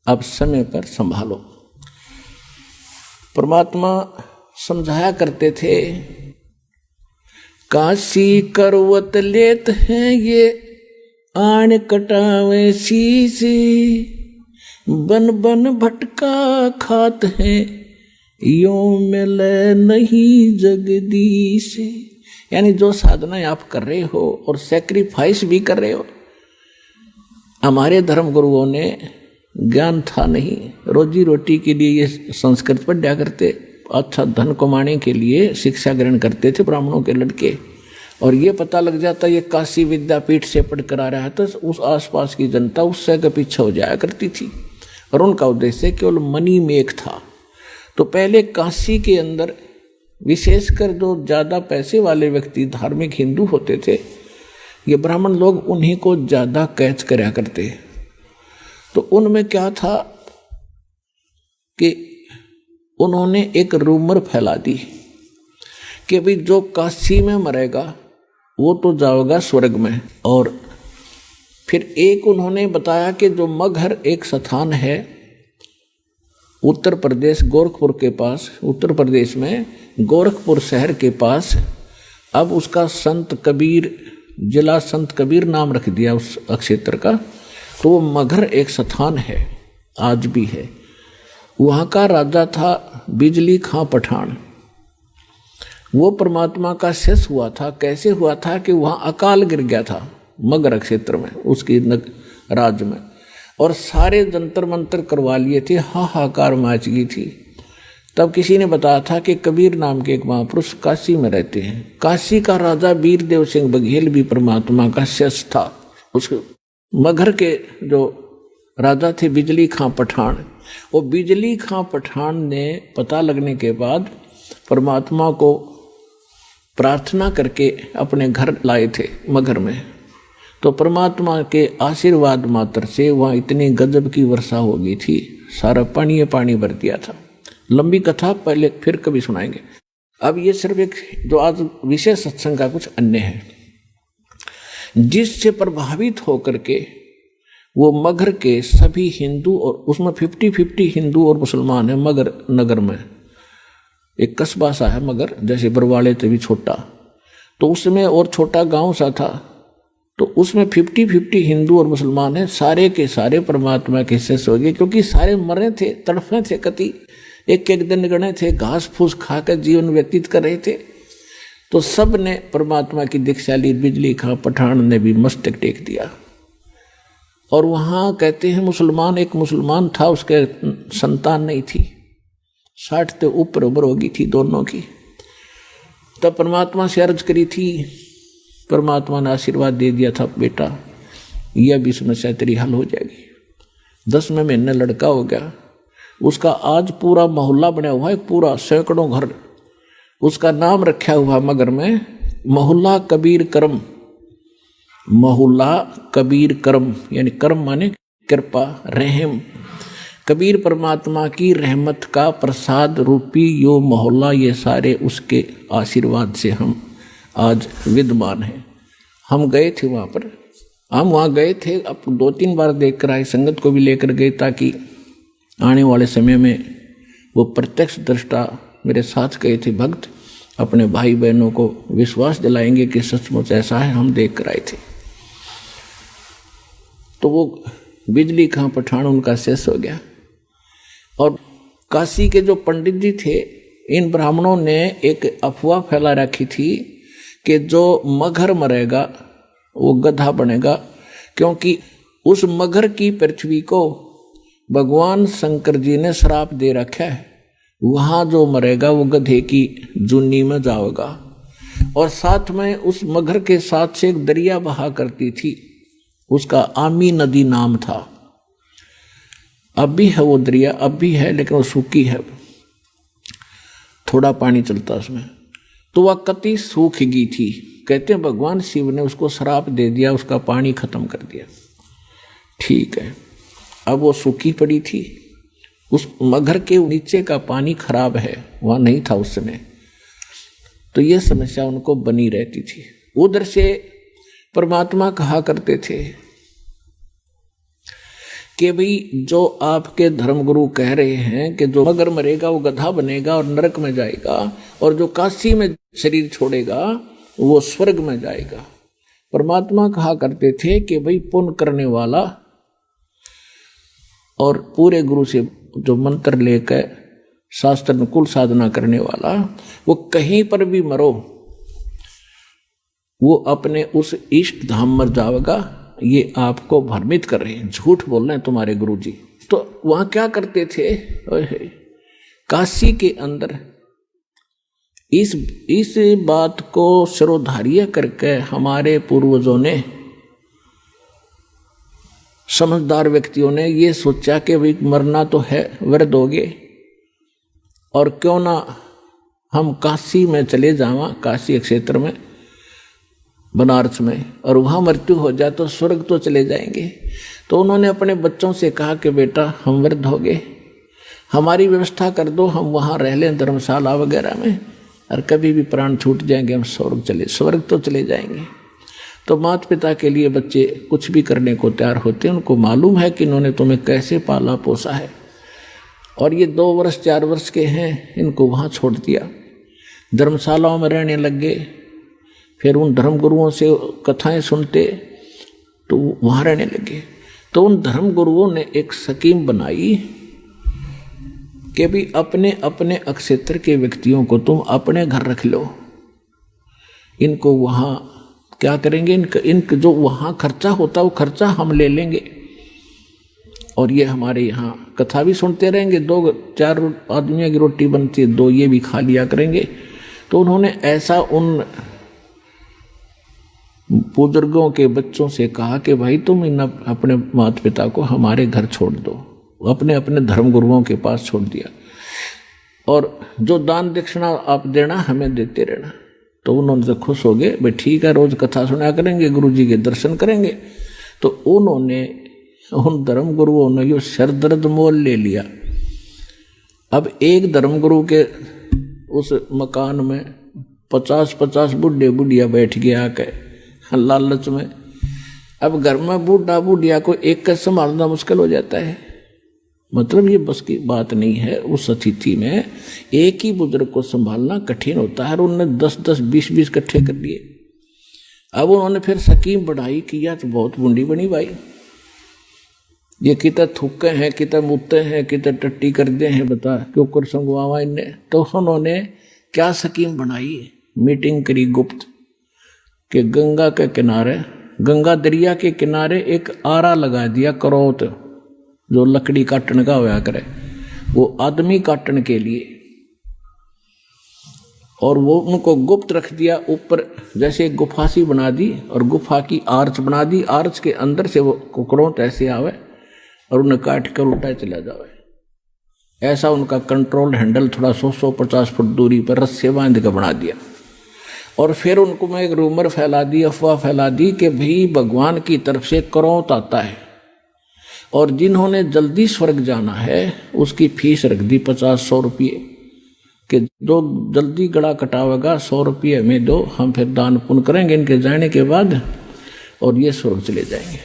अब समय पर संभालो। परमात्मा समझाया करते थे, काशी करवत लेत हैं ये आन कटावे शीशे, बन बन भटका खात हैं यों मिले नहीं जगदीश। यानी जो साधना आप कर रहे हो और सैक्रिफाइस भी कर रहे हो। हमारे धर्म गुरुओं ने ज्ञान था नहीं, रोजी रोटी के लिए ये संस्कृत पढ़ा करते, अच्छा धन कमाने के लिए शिक्षा ग्रहण करते थे ब्राह्मणों के लड़के। और ये पता लग जाता ये काशी विद्यापीठ से पढ़कर आ रहा है, तो उस आसपास की जनता उससे के पीछे हो जाया करती थी, और उनका उद्देश्य केवल मनी मेक था। तो पहले काशी के अंदर विशेषकर जो ज़्यादा पैसे वाले व्यक्ति धार्मिक हिंदू होते थे, ये ब्राह्मण लोग उन्हीं को ज़्यादा कैच कराया करते। तो उनमें क्या था कि उन्होंने एक रूमर फैला दी कि भाई जो काशी में मरेगा वो तो जाएगा स्वर्ग में। और फिर एक उन्होंने बताया कि जो मगहर एक स्थान है उत्तर प्रदेश गोरखपुर के पास, उत्तर प्रदेश में गोरखपुर शहर के पास, अब उसका संत कबीर, जिला संत कबीर नाम रख दिया उस क्षेत्र का। तो वो मगहर एक स्थान है, आज भी है। वहाँ का राजा था बिजली खां पठान। वो परमात्मा का शिष्य हुआ था। कैसे हुआ था कि वहाँ अकाल गिर गया था मगहर क्षेत्र में, उसकी राज्य में, और सारे जंतर मंतर करवा लिए थे, हाहाकार मच गई थी। तब किसी ने बताया था कि कबीर नाम के एक महापुरुष काशी में रहते हैं। काशी का राजा वीरदेव सिंह बघेल भी परमात्मा का शिष्य था। उस मगहर के जो राजा थे बिजली खां पठान, वो बिजली खां पठान ने पता लगने के बाद परमात्मा को प्रार्थना करके अपने घर लाए थे मगहर में। तो परमात्मा के आशीर्वाद मात्र से वहाँ इतनी गजब की वर्षा हो गई थी, सारा पानी पानी भर दिया था। लंबी कथा पहले फिर कभी सुनाएंगे। अब ये सिर्फ एक जो आज विशेष सत्संग का कुछ अन्य है, जिससे प्रभावित होकर के वो मगहर के सभी हिंदू, और उसमें 50-50 हिंदू और मुसलमान है मगहर नगर में। एक कस्बा सा है मगहर, जैसे बरवाले से भी छोटा, तो उसमें और छोटा गांव सा था। तो उसमें 50-50 हिंदू और मुसलमान हैं, सारे के सारे परमात्मा के शिष्य हो गए, क्योंकि सारे मरे थे, तड़फे थे, कति एक एक दिन गणे थे, घास फूस खाकर जीवन व्यतीत कर रहे थे। तो सब ने परमात्मा की दीक्षा ली। बिजली खां पठान ने भी मस्तक टेक दिया। और वहाँ कहते हैं मुसलमान, एक मुसलमान था, उसके संतान नहीं थी, 60 से ऊपर उम्र होगी थी दोनों की। तब परमात्मा से अर्ज करी थी, परमात्मा ने आशीर्वाद दे दिया था, बेटा यह भी समस्या तेरी हल हो जाएगी। 10वें महीने लड़का हो गया। उसका आज पूरा मोहल्ला बना हुआ है, पूरा सैकड़ों घर। उसका नाम रखा हुआ मगहर में मोहल्ला कबीर करम। मोहल्ला कबीर करम, यानी करम माने कृपा, रहम। कबीर परमात्मा की रहमत का प्रसाद रूपी यो मोहल्ला, ये सारे उसके आशीर्वाद से हम आज विद्यमान हैं। हम गए थे वहाँ पर, हम वहाँ गए थे, अब 2-3 बार देख कर आए, संगत को भी लेकर गए, ताकि आने वाले समय में वो प्रत्यक्ष दृष्टा मेरे साथ गए थे भक्त, अपने भाई बहनों को विश्वास दिलाएंगे कि सचमुच ऐसा है, हम देख कर आए थे। तो वो बिजली खां पठान उनका शेष हो गया। और काशी के जो पंडित जी थे, इन ब्राह्मणों ने एक अफवाह फैला रखी थी कि जो मगहर मरेगा वो गधा बनेगा, क्योंकि उस मगहर की पृथ्वी को भगवान शंकर जी ने श्राप दे रखा है। वहाँ जो मरेगा वो गधे की जुन्नी में जाएगा। और साथ में उस मगहर के साथ से एक दरिया बहा करती थी, उसका आमी नदी नाम था। अब भी है वो दरिया, अब भी है, लेकिन वो सूखी है, थोड़ा पानी चलता उसमें। तो वह कति सूख गई थी। कहते हैं भगवान शिव ने उसको श्राप दे दिया, उसका पानी खत्म कर दिया। ठीक है, अब वो सूखी पड़ी थी। उस मगहर के नीचे का पानी खराब है, वहाँ नहीं था उस समय। तो ये समस्या उनको बनी रहती थी। उधर से परमात्मा कहा करते थे कि भाई जो आपके धर्मगुरु कह रहे हैं कि जो मगहर मरेगा वो गधा बनेगा और नरक में जाएगा, और जो काशी में शरीर छोड़ेगा वो स्वर्ग में जाएगा। परमात्मा कहा करते थे कि भाई पुण्य करने वाला और पूरे गुरु से जो मंत्र लेकर शास्त्र अनुकूल साधना करने वाला, वो कहीं पर भी मरो वो अपने उस इष्ट धाम में जाएगा। ये आपको भ्रमित कर रहे हैं, झूठ बोल रहे हैं तुम्हारे गुरुजी। तो वहाँ क्या करते थे, काशी के अंदर इस बात को सिरोधार्य करके हमारे पूर्वजों ने, समझदार व्यक्तियों ने ये सोचा कि भाई मरना तो है, वृद्ध होगे, और क्यों ना हम काशी में चले जावा, काशी क्षेत्र में, बनारस में, और वहाँ मृत्यु हो जाए तो स्वर्ग तो चले जाएंगे। तो उन्होंने अपने बच्चों से कहा कि बेटा हम वृद्ध हो गए, हमारी व्यवस्था कर दो, हम वहाँ रह लें धर्मशाला वगैरह में, और कभी भी प्राण छूट जाएंगे हम स्वर्ग तो चले जाएंगे। तो माता पिता के लिए बच्चे कुछ भी करने को तैयार होते हैं। उनको मालूम है कि इन्होंने तुम्हें कैसे पाला पोसा है, और ये 2 वर्ष 4 वर्ष के हैं, इनको वहाँ छोड़ दिया। धर्मशालाओं में रहने लग गए, फिर उन धर्मगुरुओं से कथाएं सुनते तो वहाँ रहने लगे। तो उन धर्मगुरुओं ने एक स्कीम बनाई कि भी अपने अपने अक्षेत्र के व्यक्तियों को तुम अपने घर रख लो, इनको वहाँ क्या करेंगे, इनका जो वहाँ खर्चा होता वो खर्चा हम ले लेंगे, और ये हमारे यहाँ कथा भी सुनते रहेंगे, 2-4 आदमियों की रोटी बनती है, 2 ये भी खा लिया करेंगे। तो उन्होंने ऐसा उन बुजुर्गों के बच्चों से कहा कि भाई तुम इन अपने माता पिता को हमारे घर छोड़ दो, अपने अपने धर्मगुरुओं के पास छोड़ दिया, और जो दान दक्षिणा आप देना हमें देते रहना। तो उन्होंने तो खुश हो गए, भाई ठीक है, रोज कथा सुना करेंगे, गुरु जी के दर्शन करेंगे। तो उन्होंने उन धर्मगुरुओं ने यो सरदर्द मोल ले लिया। अब एक धर्मगुरु के उस मकान में 50-50 बुढ़े बुढ़िया बैठ गया आके लालच में। अब घर में बूढ़ा बुढ़िया को एक का संभालना मुश्किल हो जाता है, मतलब ये बस की बात नहीं है। उस अतिथि में एक ही बुजुर्ग को संभालना कठिन होता है, और उन्होंने 10-10 20-20 इकट्ठे कर लिए। अब उन्होंने फिर स्कीम बढ़ाई कि यार तो बहुत बूढ़ी बनी भाई, ये कितना थूके हैं, कितना मुत्ते हैं, कितना टट्टी कर दे हैं, बता क्यों कर संगवावा इनने। तो उन्होंने क्या स्कीम बनाई, मीटिंग करी गुप्त कि गंगा के किनारे, गंगा दरिया के किनारे एक आरा लगा दिया, करौत जो लकड़ी काटने का होया करे, वो आदमी काटने के लिए, और वो उनको गुप्त रख दिया। ऊपर जैसे एक गुफा सी बना दी, और गुफा की आर्च बना दी, आर्च के अंदर से वो करौत ऐसे आवे और उन्हें काट कर उल्टा चला जावे। ऐसा उनका कंट्रोल हैंडल थोड़ा 100-150 फुट दूरी पर रस्से बांध कर बना दिया। और फिर उनको मैं एक रूमर फैला दी, अफवाह फैला दी कि भाई भगवान की तरफ से करौत आता है, और जिन्होंने जल्दी स्वर्ग जाना है उसकी फीस रख दी 50-100 रुपये, कि जो जल्दी गड़ा कटावेगा 100 रुपये में दो, हम फिर दान पुण्य करेंगे इनके जाने के बाद, और ये स्वर्ग चले जाएंगे।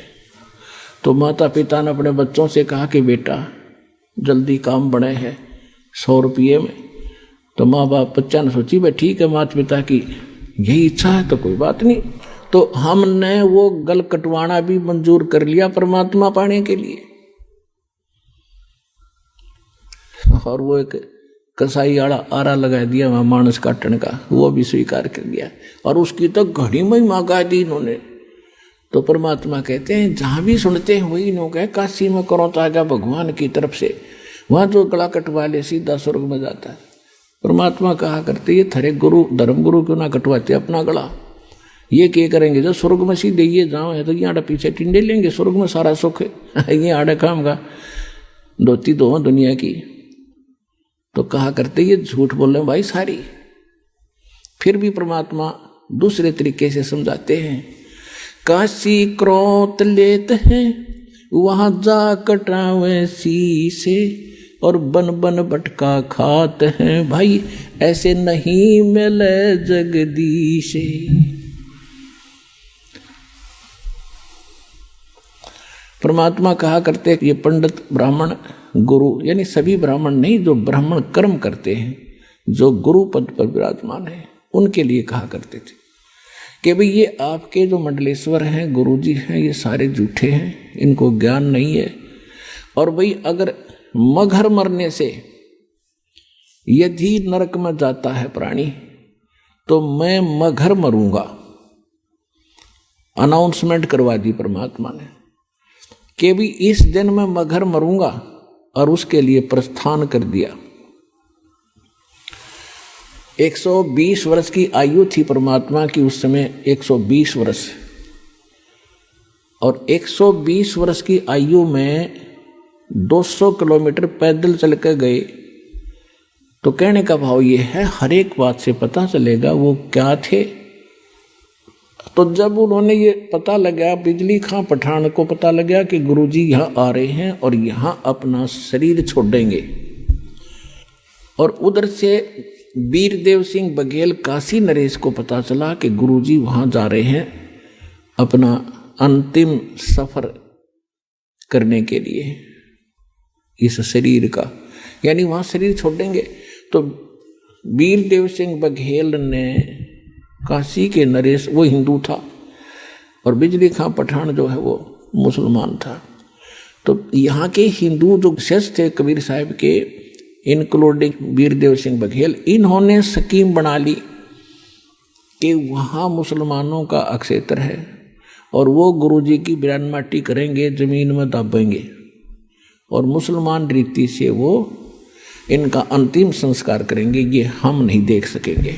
तो माता पिता ने अपने बच्चों से कहा कि बेटा जल्दी काम बने है 100 रुपये में। तो माँ बाप बच्चा ने सोची भाई ठीक है, माता पिता की यही इच्छा है तो कोई बात नहीं। तो हमने वो गल कटवाना भी मंजूर कर लिया परमात्मा पाने के लिए, और वो एक कसाई आरा लगा दिया वहां मानस काटने का, वो भी स्वीकार कर लिया, और उसकी तो घड़ी महिमा गा दी इन्होंने। तो परमात्मा कहते हैं जहां भी सुनते हैं वही लोग है, काशी में करो तो आगा भगवान की तरफ से, वहां जो गला कटवा ले सीधा स्वर्ग में जाता है। परमात्मा कहा करते ये थरे गुरु धर्मगुरु क्यों ना कटवाते अपना गला, ये क्या करेंगे जो स्वर्ग में सीधे ये जाओ है तो यहाँ पीछे टिंडे लेंगे, स्वर्ग में सारा सुख है, ये आड़े काम का धोती दो दुनिया की। तो कहा करते ये झूठ बोल रहे भाई सारी। फिर भी परमात्मा दूसरे तरीके से समझाते हैं, काशी क्रोत लेते हैं वहां जा कटावे शीशे, और बन बन भटका खाते हैं भाई ऐसे नहीं मिले जगदीशे। परमात्मा कहा करते ये पंडित ब्राह्मण गुरु, यानी सभी ब्राह्मण नहीं, जो ब्राह्मण कर्म करते हैं, जो गुरु पद पर विराजमान है, उनके लिए कहा करते थे कि भाई ये आपके जो मंडलेश्वर हैं, गुरु जी हैं, ये सारे झूठे हैं, इनको ज्ञान नहीं है। और भाई अगर मगर मरने से यदि नरक में जाता है प्राणी तो मैं मगर मरूंगा, अनाउंसमेंट करवा दी परमात्मा ने कि भी इस दिन मैं मगर मरूंगा, और उसके लिए प्रस्थान कर दिया। 120 वर्ष की आयु थी परमात्मा की उस समय, 120 वर्ष, और 120 वर्ष की आयु में 200 किलोमीटर पैदल चल कर गए। तो कहने का भाव ये है, हर एक बात से पता चलेगा वो क्या थे, तो जब उन्होंने ये पता लगा, बिजली खां पठान को पता लगा कि गुरुजी यहाँ आ रहे हैं और यहाँ अपना शरीर छोड़ेंगे, और उधर से वीरदेव सिंह बघेल काशी नरेश को पता चला कि गुरुजी वहाँ जा रहे हैं अपना अंतिम सफर करने के लिए इस शरीर का, यानी वहाँ शरीर छोड़ेंगे। तो वीरदेव सिंह बघेल ने काशी के नरेश, वो हिंदू था, और बिजली खां पठान जो है वो मुसलमान था। तो यहाँ के हिंदू जो शिष्य थे कबीर साहब के, इंक्लूडिंग वीरदेव सिंह बघेल, इन्होंने स्कीम बना ली कि वहाँ मुसलमानों का अक्षेत्र है और वो गुरुजी की बिरान माटी करेंगे, जमीन में दबेंगे, और मुसलमान रीति से वो इनका अंतिम संस्कार करेंगे। ये हम नहीं देख सकेंगे,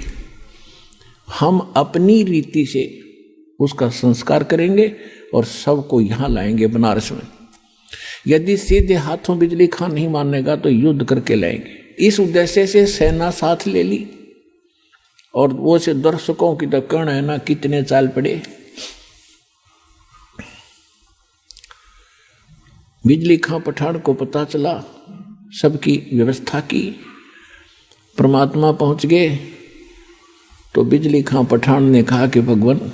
हम अपनी रीति से उसका संस्कार करेंगे और सबको यहाँ लाएंगे बनारस में। यदि सीधे हाथों बिजली खां नहीं मानेगा तो युद्ध करके लाएंगे। इस उद्देश्य से सेना साथ ले ली, और वो से दर्शकों की तो कण है ना कितने चाल पड़े। बिजली खां पठान को पता चला, सबकी व्यवस्था की, परमात्मा पहुंच गए। तो बिजली खां पठान ने कहा कि भगवान,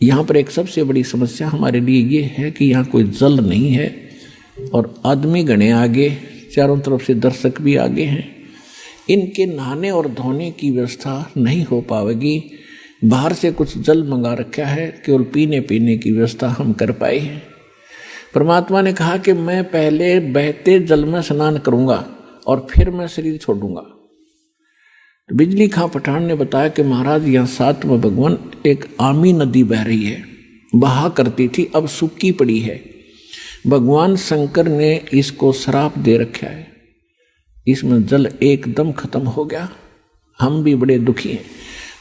यहाँ पर एक सबसे बड़ी समस्या हमारे लिए ये है कि यहाँ कोई जल नहीं है और आदमी गणे आगे, चारों तरफ से दर्शक भी आगे हैं, इनके नहाने और धोने की व्यवस्था नहीं हो पाएगी। बाहर से कुछ जल मंगा रखा है, केवल पीने की व्यवस्था हम कर पाए हैं। परमात्मा ने कहा कि मैं पहले बहते जल में स्नान करूंगा और फिर मैं शरीर छोड़ूंगा। तो बिजली खां पठान ने बताया कि महाराज, यहाँ साथ में भगवान एक आमी नदी बह रही है, बहा करती थी, अब सूखी पड़ी है। भगवान शंकर ने इसको श्राप दे रखा है, इसमें जल एकदम खत्म हो गया, हम भी बड़े दुखी हैं।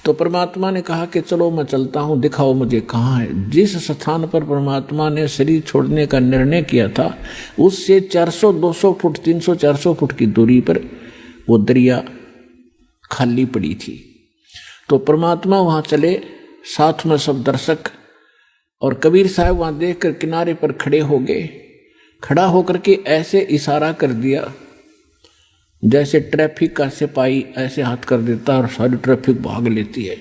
तो परमात्मा ने कहा कि चलो मैं चलता हूँ, दिखाओ मुझे कहाँ है। जिस स्थान पर परमात्मा ने शरीर छोड़ने का निर्णय किया था, उससे 400-200 फुट 300-400 फुट की दूरी पर वो दरिया खाली पड़ी थी। तो परमात्मा वहाँ चले, साथ में सब दर्शक, और कबीर साहब वहाँ देखकर किनारे पर खड़े हो गए। खड़ा होकर के ऐसे इशारा कर दिया जैसे ट्रैफिक का सिपाही ऐसे हाथ कर देता और सारी ट्रैफिक भाग लेती है।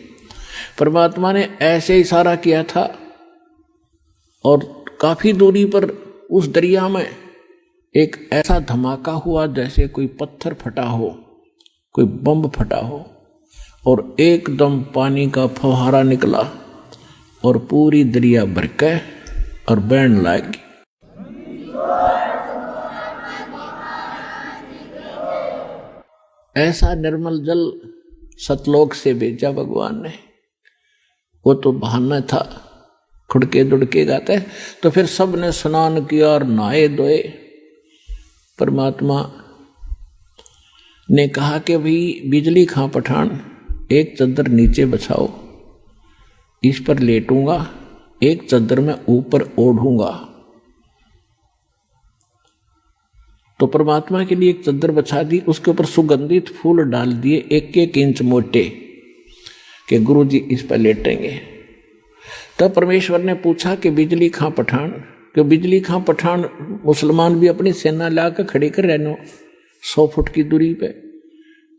परमात्मा ने ऐसे इशारा किया था, और काफी दूरी पर उस दरिया में एक ऐसा धमाका हुआ जैसे कोई पत्थर फटा हो, कोई बम फटा हो, और एकदम पानी का फव्वारा निकला और पूरी दरिया भर के और बहने लगी। ऐसा निर्मल जल सतलोक से भेजा भगवान ने। वो तो बहाना था, खुड़के दुड़के गाते। तो फिर सब ने स्नान किया और नहाए धोए। परमात्मा ने कहा कि भाई बिजली खां पठान, एक चद्दर नीचे बछाओ, इस पर लेटूंगा, एक चद्दर में ऊपर ओढ़ूंगा। तो परमात्मा के लिए एक चद्दर बछा दी, उसके ऊपर सुगंधित फूल डाल दिए 1-1 इंच मोटे, कि गुरुजी इस पर लेटेंगे। तब परमेश्वर ने पूछा कि बिजली खां पठान, कि बिजली खां पठान मुसलमान भी अपनी सेना लाकर खड़ी कर रहने 100 फुट की दूरी पे,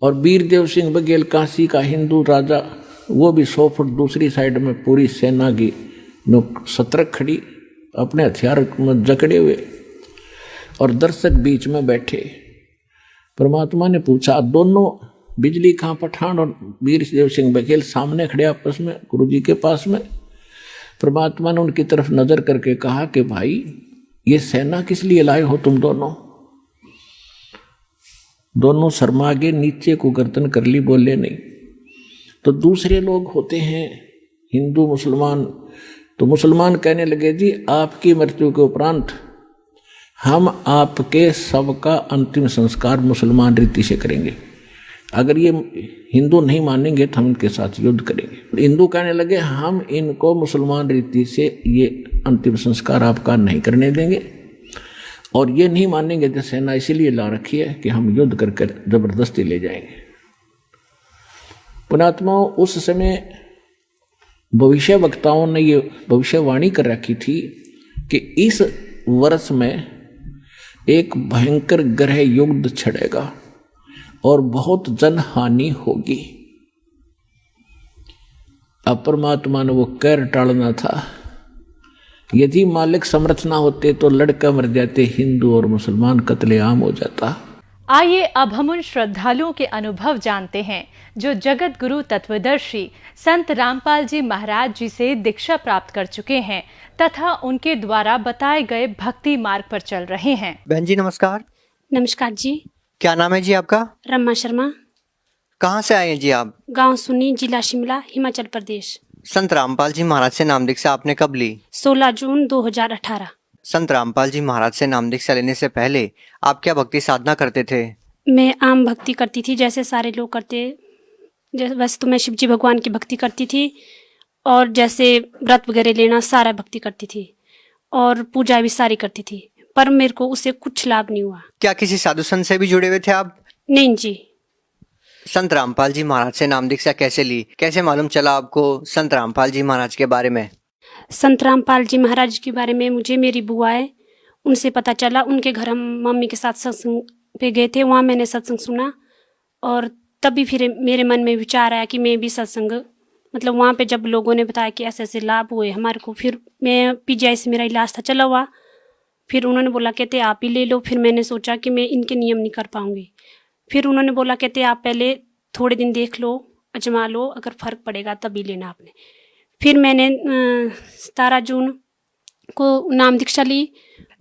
और वीरदेव सिंह बघेल काशी का हिंदू राजा, वो भी 100 फुट दूसरी साइड में पूरी सेना की सतर्क खड़ी, अपने हथियार में जकड़े हुए, और दर्शक बीच में बैठे। परमात्मा ने पूछा, दोनों बिजली खां पठान और वीरदेव सिंह बघेल सामने खड़े आपस में गुरुजी के पास में। परमात्मा ने उनकी तरफ नजर करके कहा कि भाई, ये सेना किस लिए लाए हो तुम दोनों? दोनों शर्मा के नीचे को गर्दन कर ली, बोले नहीं। तो दूसरे लोग होते हैं हिंदू मुसलमान, तो मुसलमान कहने लगे, जी आपकी मृत्यु के उपरांत हम आपके सबका अंतिम संस्कार मुसलमान रीति से करेंगे, अगर ये हिंदू नहीं मानेंगे तो हम इनके साथ युद्ध करेंगे। हिंदू कहने लगे, हम इनको मुसलमान रीति से ये अंतिम संस्कार आपका नहीं करने देंगे, और ये नहीं मानेंगे तो सेना इसीलिए ला रखी है कि हम युद्ध करके जबरदस्ती ले जाएंगे। पुणात्माओं, उस समय भविष्य वक्ताओं ने ये भविष्यवाणी कर रखी थी कि इस वर्ष में एक भयंकर ग्रह युद्ध छिड़ेगा और बहुत जनहानि होगी। अब परमात्मा ने वो कहर टालना था। यदि मालिक समर्थ ना होते तो लड़का मर जाते, हिंदू और मुसलमान कत्लेआम हो जाता। आइए अब हम उन श्रद्धालुओं के अनुभव जानते हैं जो जगत गुरु तत्वदर्शी संत रामपाल जी महाराज जी से दीक्षा प्राप्त कर चुके हैं तथा उनके द्वारा बताए गए भक्ति मार्ग पर चल रहे हैं। बहन जी नमस्कार। नमस्कार जी। क्या नाम है जी आपका? रमा शर्मा। कहाँ से आए हैं जी आप? गांव सुनी, जिला शिमला, हिमाचल प्रदेश। संत रामपाल जी महाराज से नाम दीक्षा आपने कब ली? 16 जून 2018। संत रामपाल जी महाराज से नाम दीक्षा लेने से पहले आप क्या भक्ति साधना करते थे? मैं आम भक्ति करती थी जैसे सारे लोग करते। वैसे तो मैं शिव जी भगवान की भक्ति करती थी और जैसे व्रत वगैरह लेना सारा भक्ति करती थी और पूजा भी सारी करती थी, पर मेरे को उससे कुछ लाभ नहीं हुआ। क्या किसी साधु संत से भी जुड़े हुए थे आप? नहीं जी। संत रामपाल जी महाराज से नाम दीक्षा कैसे ली? कैसे मालूम चला आपको संत रामपाल जी महाराज के बारे में? संत रामपाल जी महाराज के बारे में मुझे मेरी बुआ है उनसे पता चला। उनके घर हम मम्मी के साथ सत्संग पे गए थे, वहाँ मैंने सत्संग सुना और तभी फिर मेरे मन में विचार आया कि मैं भी सत्संग, मतलब वहाँ पे जब लोगों ने बताया कि ऐसे ऐसे लाभ हुए हमारे को, फिर मैं पीजीआई से मेरा इलाज था चला हुआ, फिर उन्होंने बोला कहते आप ही ले लो। फिर मैंने सोचा कि मैं इनके नियम नहीं कर पाऊंगी। फिर उन्होंने बोला कहते आप पहले थोड़े दिन देख लो, अजमा लो, अगर फ़र्क पड़ेगा तभी लेना आपने। फिर मैंने 17 जून को नाम दीक्षा ली।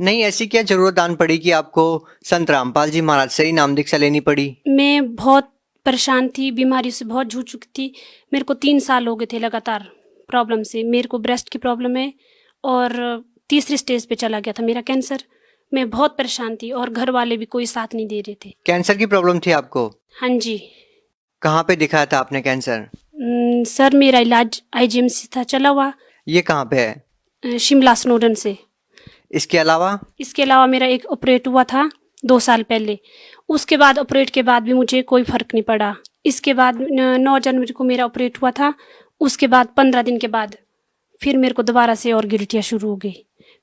नहीं, ऐसी क्या जरूरत आन पड़ी कि आपको संत रामपाल जी महाराज से ही नाम दीक्षा लेनी पड़ी? मैं बहुत परेशान थी, बीमारी से बहुत जूझ चुकी थी। मेरे को 3 साल हो गए थे लगातार प्रॉब्लम से। मेरे को ब्रेस्ट की प्रॉब्लम है और तीसरी स्टेज पे चला गया था मेरा कैंसर। मैं बहुत परेशान थी और घर वाले भी कोई साथ नहीं दे रहे थे। कैंसर की प्रॉब्लम थी आपको? हाँ जी। कहाँ पे दिखाया था आपने कैंसर? सर मेरा इलाज आईजीएमसी था चला हुआ। ये कहाँ पे है? शिमला स्नोडन से। इसके अलावा मेरा एक ऑपरेट हुआ था 2 साल पहले। उसके बाद ऑपरेट के बाद भी मुझे कोई फर्क नहीं पड़ा। इसके बाद 9 जनवरी को मेरा ऑपरेट हुआ था। उसके बाद 15 दिन के बाद फिर मेरे को दोबारा से और गिल्टियाँ शुरू हो गई।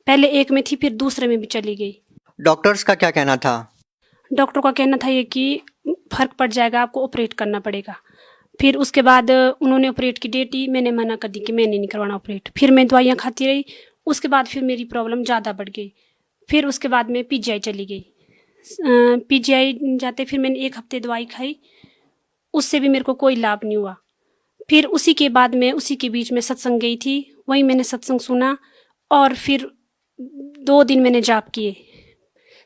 पहले एक में थी, फिर दूसरे में भी चली गई। डॉक्टर्स का क्या कहना था? डॉक्टर का कहना था ये कि फर्क पड़ जाएगा, आपको ऑपरेट करना पड़ेगा। फिर उसके बाद उन्होंने ऑपरेट की डेट दी, मैंने मना कर दी कि मैंने नहीं करवाना ऑपरेट। फिर मैं दवाइयाँ खाती रही। उसके बाद फिर मेरी प्रॉब्लम ज़्यादा बढ़ गई। फिर उसके बाद मैं पीजीआई चली गई। पीजीआई जाते फिर मैंने 1 हफ्ते दवाई खाई, उससे भी मेरे को कोई लाभ नहीं हुआ। फिर उसी के बाद मैं उसी के बीच में सत्संग गई थी, वहीं मैंने सत्संग सुना और फिर 2 दिन मैंने जाप किए,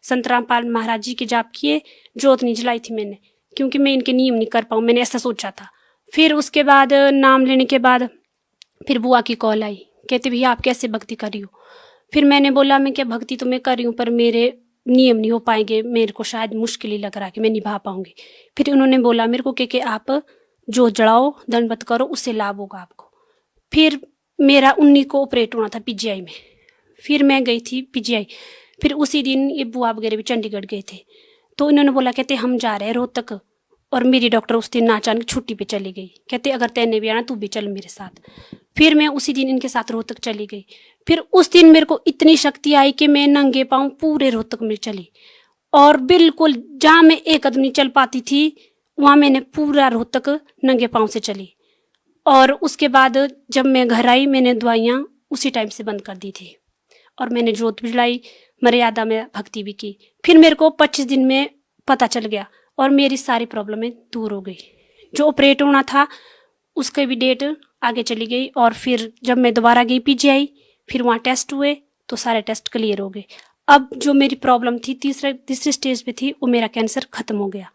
संत रामपाल महाराज जी के जाप किए। जोत नहीं जलाई थी मैंने, क्योंकि मैं इनके नियम नहीं कर पाऊँ, मैंने ऐसा सोचा था। फिर उसके बाद नाम लेने के बाद फिर बुआ की कॉल आई, कहते भैया आप कैसे भक्ति कर रही हो? फिर मैंने बोला मैं क्या भक्ति तो मैं कर रही हूँ, पर मेरे नियम नहीं हो पाएंगे, मेरे को शायद मुश्किल ही लग रहा है कि मैं निभा पाऊंगी। फिर उन्होंने बोला मेरे को कि आप जो जड़ाओ, दंडवत करो, उससे लाभ होगा आपको। फिर मेरा 19 को ऑपरेट होना था पीजीआई में। फिर मैं गई थी पीजीआई। फिर उसी दिन ये बुआ वगैरह भी चंडीगढ़ गए थे, तो इन्होंने बोला कहते हम जा रहे हैं रोहतक। और मेरी डॉक्टर उस दिन अचानक छुट्टी पे चली गई, कहते अगर तैने भी आना तू भी चल मेरे साथ। फिर मैं उसी दिन इनके साथ रोहतक चली गई। फिर उस दिन मेरे को इतनी शक्ति आई कि मैं नंगे पाँव पूरे रोहतक में चली, और बिल्कुल जहाँ मैं एक कदम नहीं चल पाती थी वहाँ मैंने पूरा रोहतक नंगे पाँव से चली। और उसके बाद जब मैं घर आई मैंने दवाइयाँ उसी टाइम से बंद कर दी थी और मैंने जोत भी जलाई, मर्यादा में भक्ति भी की। फिर मेरे को 25 दिन में पता चल गया और मेरी सारी प्रॉब्लमें दूर हो गई। जो ऑपरेट होना था उसके भी डेट आगे चली गई। और फिर जब मैं दोबारा गई पीजीआई, फिर वहाँ टेस्ट हुए तो सारे टेस्ट क्लियर हो गए। अब जो मेरी प्रॉब्लम थी तीसरी स्टेज पे थी, वो मेरा कैंसर खत्म हो गया।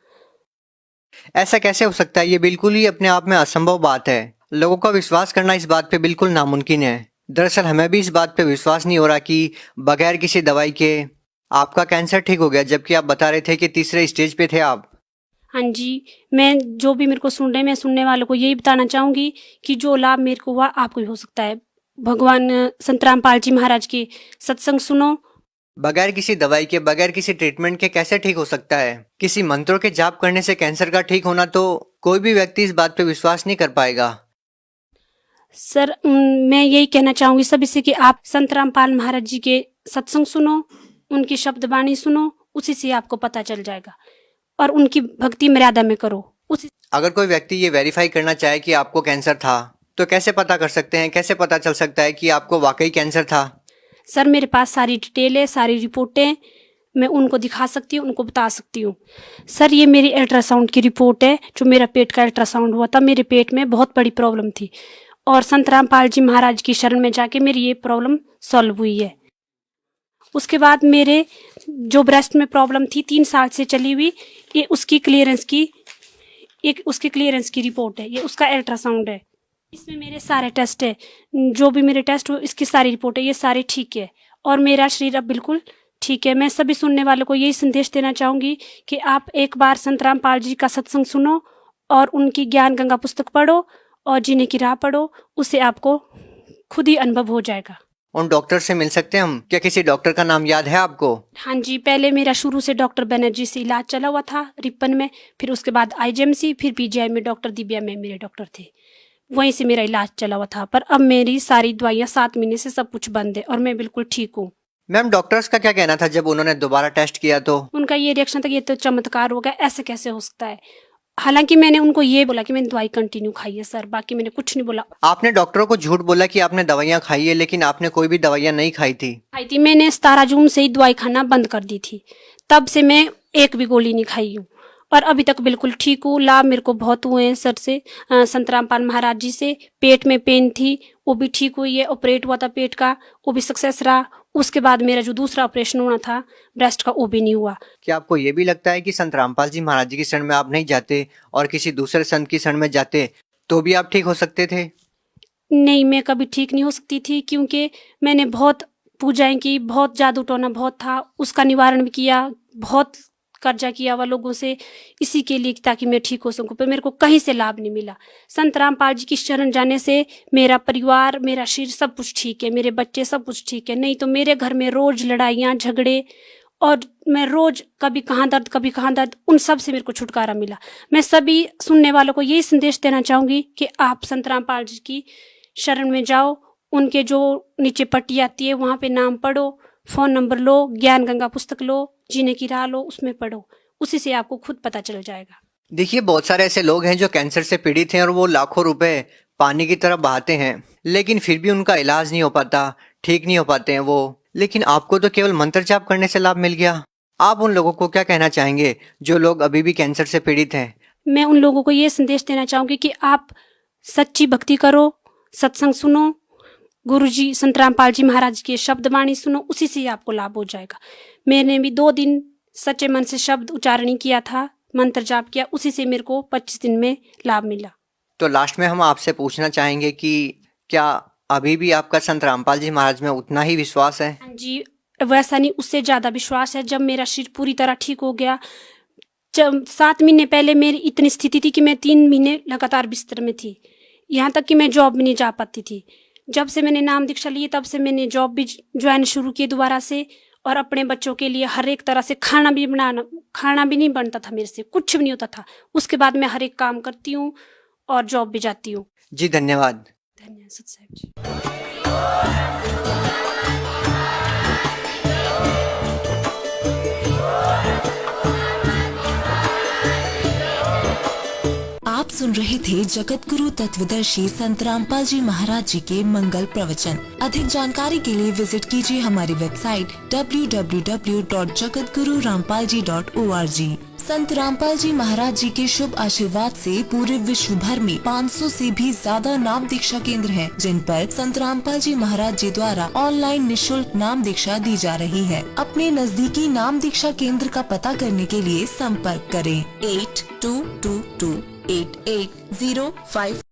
ऐसा कैसे हो सकता है? ये बिल्कुल ही अपने आप में असंभव बात है। लोगों का विश्वास करना इस बात पे बिल्कुल नामुमकिन है। दरअसल हमें भी इस बात पे विश्वास नहीं हो रहा कि बगैर किसी दवाई के आपका कैंसर ठीक हो गया, जबकि आप बता रहे थे कि तीसरे स्टेज पे थे आप। हाँ जी, मैं जो भी मेरे को सुन रहे, मैं सुनने वालों को यही बताना चाहूँगी कि जो लाभ मेरे को हुआ आपको भी हो सकता है। भगवान संत रामपाल जी महाराज के सत्संग सुनो। बगैर किसी दवाई के, बगैर किसी ट्रीटमेंट के कैसे ठीक हो सकता है? किसी मंत्रों के जाप करने से कैंसर का ठीक होना तो कोई भी व्यक्ति इस बात पे विश्वास नहीं कर पाएगा। सर मैं यही कहना चाहूंगी सभी से कि आप संत रामपाल महाराज जी के सत्संग सुनो, उनकी शब्द वाणी सुनो, उसी से आपको पता चल जाएगा, और उनकी भक्ति मर्यादा में करो। उसी अगर कोई व्यक्ति ये वेरीफाई करना चाहे कि आपको कैंसर था, तो कैसे पता कर सकते हैं, कैसे पता चल सकता है कि आपको वाकई कैंसर था? सर मेरे पास सारी डिटेल है, सारी रिपोर्टें, मैं उनको दिखा सकती हूँ, उनको बता सकती हूँ। सर ये मेरी अल्ट्रासाउंड की रिपोर्ट है, जो मेरा पेट का अल्ट्रासाउंड हुआ था, मेरे पेट में बहुत बड़ी प्रॉब्लम थी, और संत रामपाल जी महाराज की शरण में जाके मेरी ये प्रॉब्लम सॉल्व हुई है। उसके बाद मेरे जो ब्रेस्ट में प्रॉब्लम थी 3 साल से चली हुई, ये उसकी क्लियरेंस की रिपोर्ट है, ये उसका अल्ट्रासाउंड है। इसमें मेरे सारे टेस्ट है, जो भी मेरे टेस्ट हो इसकी सारी रिपोर्ट है, ये सारे ठीक है, और मेरा शरीर अब बिल्कुल ठीक है। मैं सभी सुनने वालों को यही संदेश देना चाहूंगी कि आप एक बार संत रामपाल जी का सत्संग सुनो और उनकी ज्ञान गंगा पुस्तक पढ़ो और जीने की राह पढ़ो, उससे आपको खुद ही अनुभव हो जाएगा। उन डॉक्टर से मिल सकते हैं हम? क्या किसी डॉक्टर का नाम याद है आपको? हाँ जी, पहले मेरा शुरू से डॉक्टर बनर्जी से इलाज चला हुआ था रिपन में, फिर उसके बाद IGMC, फिर PGI में डॉक्टर दिव्या में मेरे डॉक्टर थे, वहीं से मेरा इलाज चला हुआ था। पर अब मेरी सारी दवाइयाँ 7 महीने से सब कुछ बंद है और मैं बिल्कुल ठीक हूँ। मैम डॉक्टर्स का क्या कहना था जब उन्होंने दोबारा टेस्ट किया तो? उनका ये रिएक्शन था कि ये तो चमत्कार हो गया, ऐसे कैसे हो सकता है। हालांकि मैंने उनको ये बोला कि मैंने दवाई कंटिन्यू खाई है सर, बाकी मैंने कुछ नहीं बोला। आपने डॉक्टरों को झूठ बोला कि आपने दवाइयाँ खाई है, लेकिन आपने कोई भी दवाइयाँ नहीं खाई थी। मैंने 17 जून से ही दवाई खाना बंद कर दी थी, तब से मैं एक भी गोली नहीं खाई हूँ और अभी तक बिल्कुल ठीक हूँ। लाभ मेरे को बहुत हुए हैं सर से, संत रामपाल महाराज जी से। पेट में पेन थी वो भी ठीक हुई है, ऑपरेट हुआ था पेट का, वो भी सक्सेस रहा। उसके बाद मेरा जो दूसरा ऑपरेशन होना था ब्रेस्ट का, वो भी नहीं हुआ। क्या आपको ये भी लगता है कि संत रामपाल जी महाराज जी की शरण में आप नहीं जाते और किसी दूसरे संत की शरण में जाते तो भी आप ठीक हो सकते थे? नहीं, मैं कभी ठीक नहीं हो सकती थी, क्योंकि मैंने बहुत पूजाएं की, बहुत जादू टोना बहुत था, उसका निवारण भी किया, बहुत कर्जा किया हुआ लोगों से इसी के लिए ताकि मैं ठीक हो सकूं, पर मेरे को कहीं से लाभ नहीं मिला। संत रामपाल जी की शरण जाने से मेरा परिवार, मेरा शरीर सब कुछ ठीक है, मेरे बच्चे सब कुछ ठीक है। नहीं तो मेरे घर में रोज लड़ाइयाँ झगड़े, और मैं रोज कभी कहाँ दर्द कभी कहाँ दर्द, उन सब से मेरे को छुटकारा मिला। मैं सभी सुनने वालों को यही संदेश देना चाहूंगी कि आप संत रामपाल जी की शरण में जाओ, उनके जो नीचे पट्टी आती है वहाँ पे नाम पढ़ो, फोन नंबर लो, ज्ञान गंगा पुस्तक लो, जीने की राह लो, उसमें पढ़ो, उसी से आपको खुद पता चल जाएगा। देखिए बहुत सारे ऐसे लोग हैं जो कैंसर से पीड़ित हैं और वो लाखों रुपए पानी की तरह बहाते हैं, लेकिन फिर भी उनका इलाज नहीं हो पाता, ठीक नहीं हो पाते हैं वो। लेकिन आपको तो केवल मंत्र जाप करने से लाभ मिल गया। आप उन लोगों को क्या कहना चाहेंगे जो लोग अभी भी कैंसर से पीड़ित हैं? मैं उन लोगों को ये संदेश देना चाहूंगी कि आप सच्ची भक्ति करो, सत्संग सुनो, गुरुजी संत रामपाल जी महाराज के शब्द वाणी सुनो, उसी से आपको लाभ हो जाएगा। मैंने भी 2 दिन सच्चे मन से शब्द उच्चारण किया था, मंत्र जाप किया, उसी से मेरे को 25 दिन में लाभ मिला। तो लास्ट में हम आपसे पूछना चाहेंगे कि क्या अभी भी आपका संत रामपाल जी महाराज में उतना ही विश्वास है? हाँ जी, वैसा नहीं, उससे ज्यादा विश्वास है। जब मेरा शरीर पूरी तरह ठीक हो गया, जब 7 महीने पहले मेरी इतनी स्थिति थी कि मैं 3 महीने लगातार बिस्तर में थी, यहाँ तक कि मैं जॉब भी नहीं जा पाती थी। जब से मैंने नाम दीक्षा ली तब से मैंने जॉब भी ज्वाइन शुरू की दोबारा से, और अपने बच्चों के लिए हर एक तरह से खाना भी नहीं बनता था मेरे से, कुछ भी नहीं होता था। उसके बाद मैं हर एक काम करती हूँ और जॉब भी जाती हूँ। जी धन्यवाद। धन्यवाद सत साहब जी। आप सुन रहे थे जगत गुरु तत्वदर्शी संत रामपाल जी महाराज जी के मंगल प्रवचन। अधिक जानकारी के लिए विजिट कीजिए हमारी वेबसाइट www.jagatgururampalji.org। संत रामपाल जी महाराज जी के शुभ आशीर्वाद से पूरे विश्व भर में 500 से भी ज्यादा नाम दीक्षा केंद्र हैं, जिन पर संत रामपाल जी महाराज जी द्वारा ऑनलाइन निशुल्क नाम दीक्षा दी जा रही है। अपने नजदीकी नाम दीक्षा केंद्र का पता करने के लिए संपर्क करें 82228805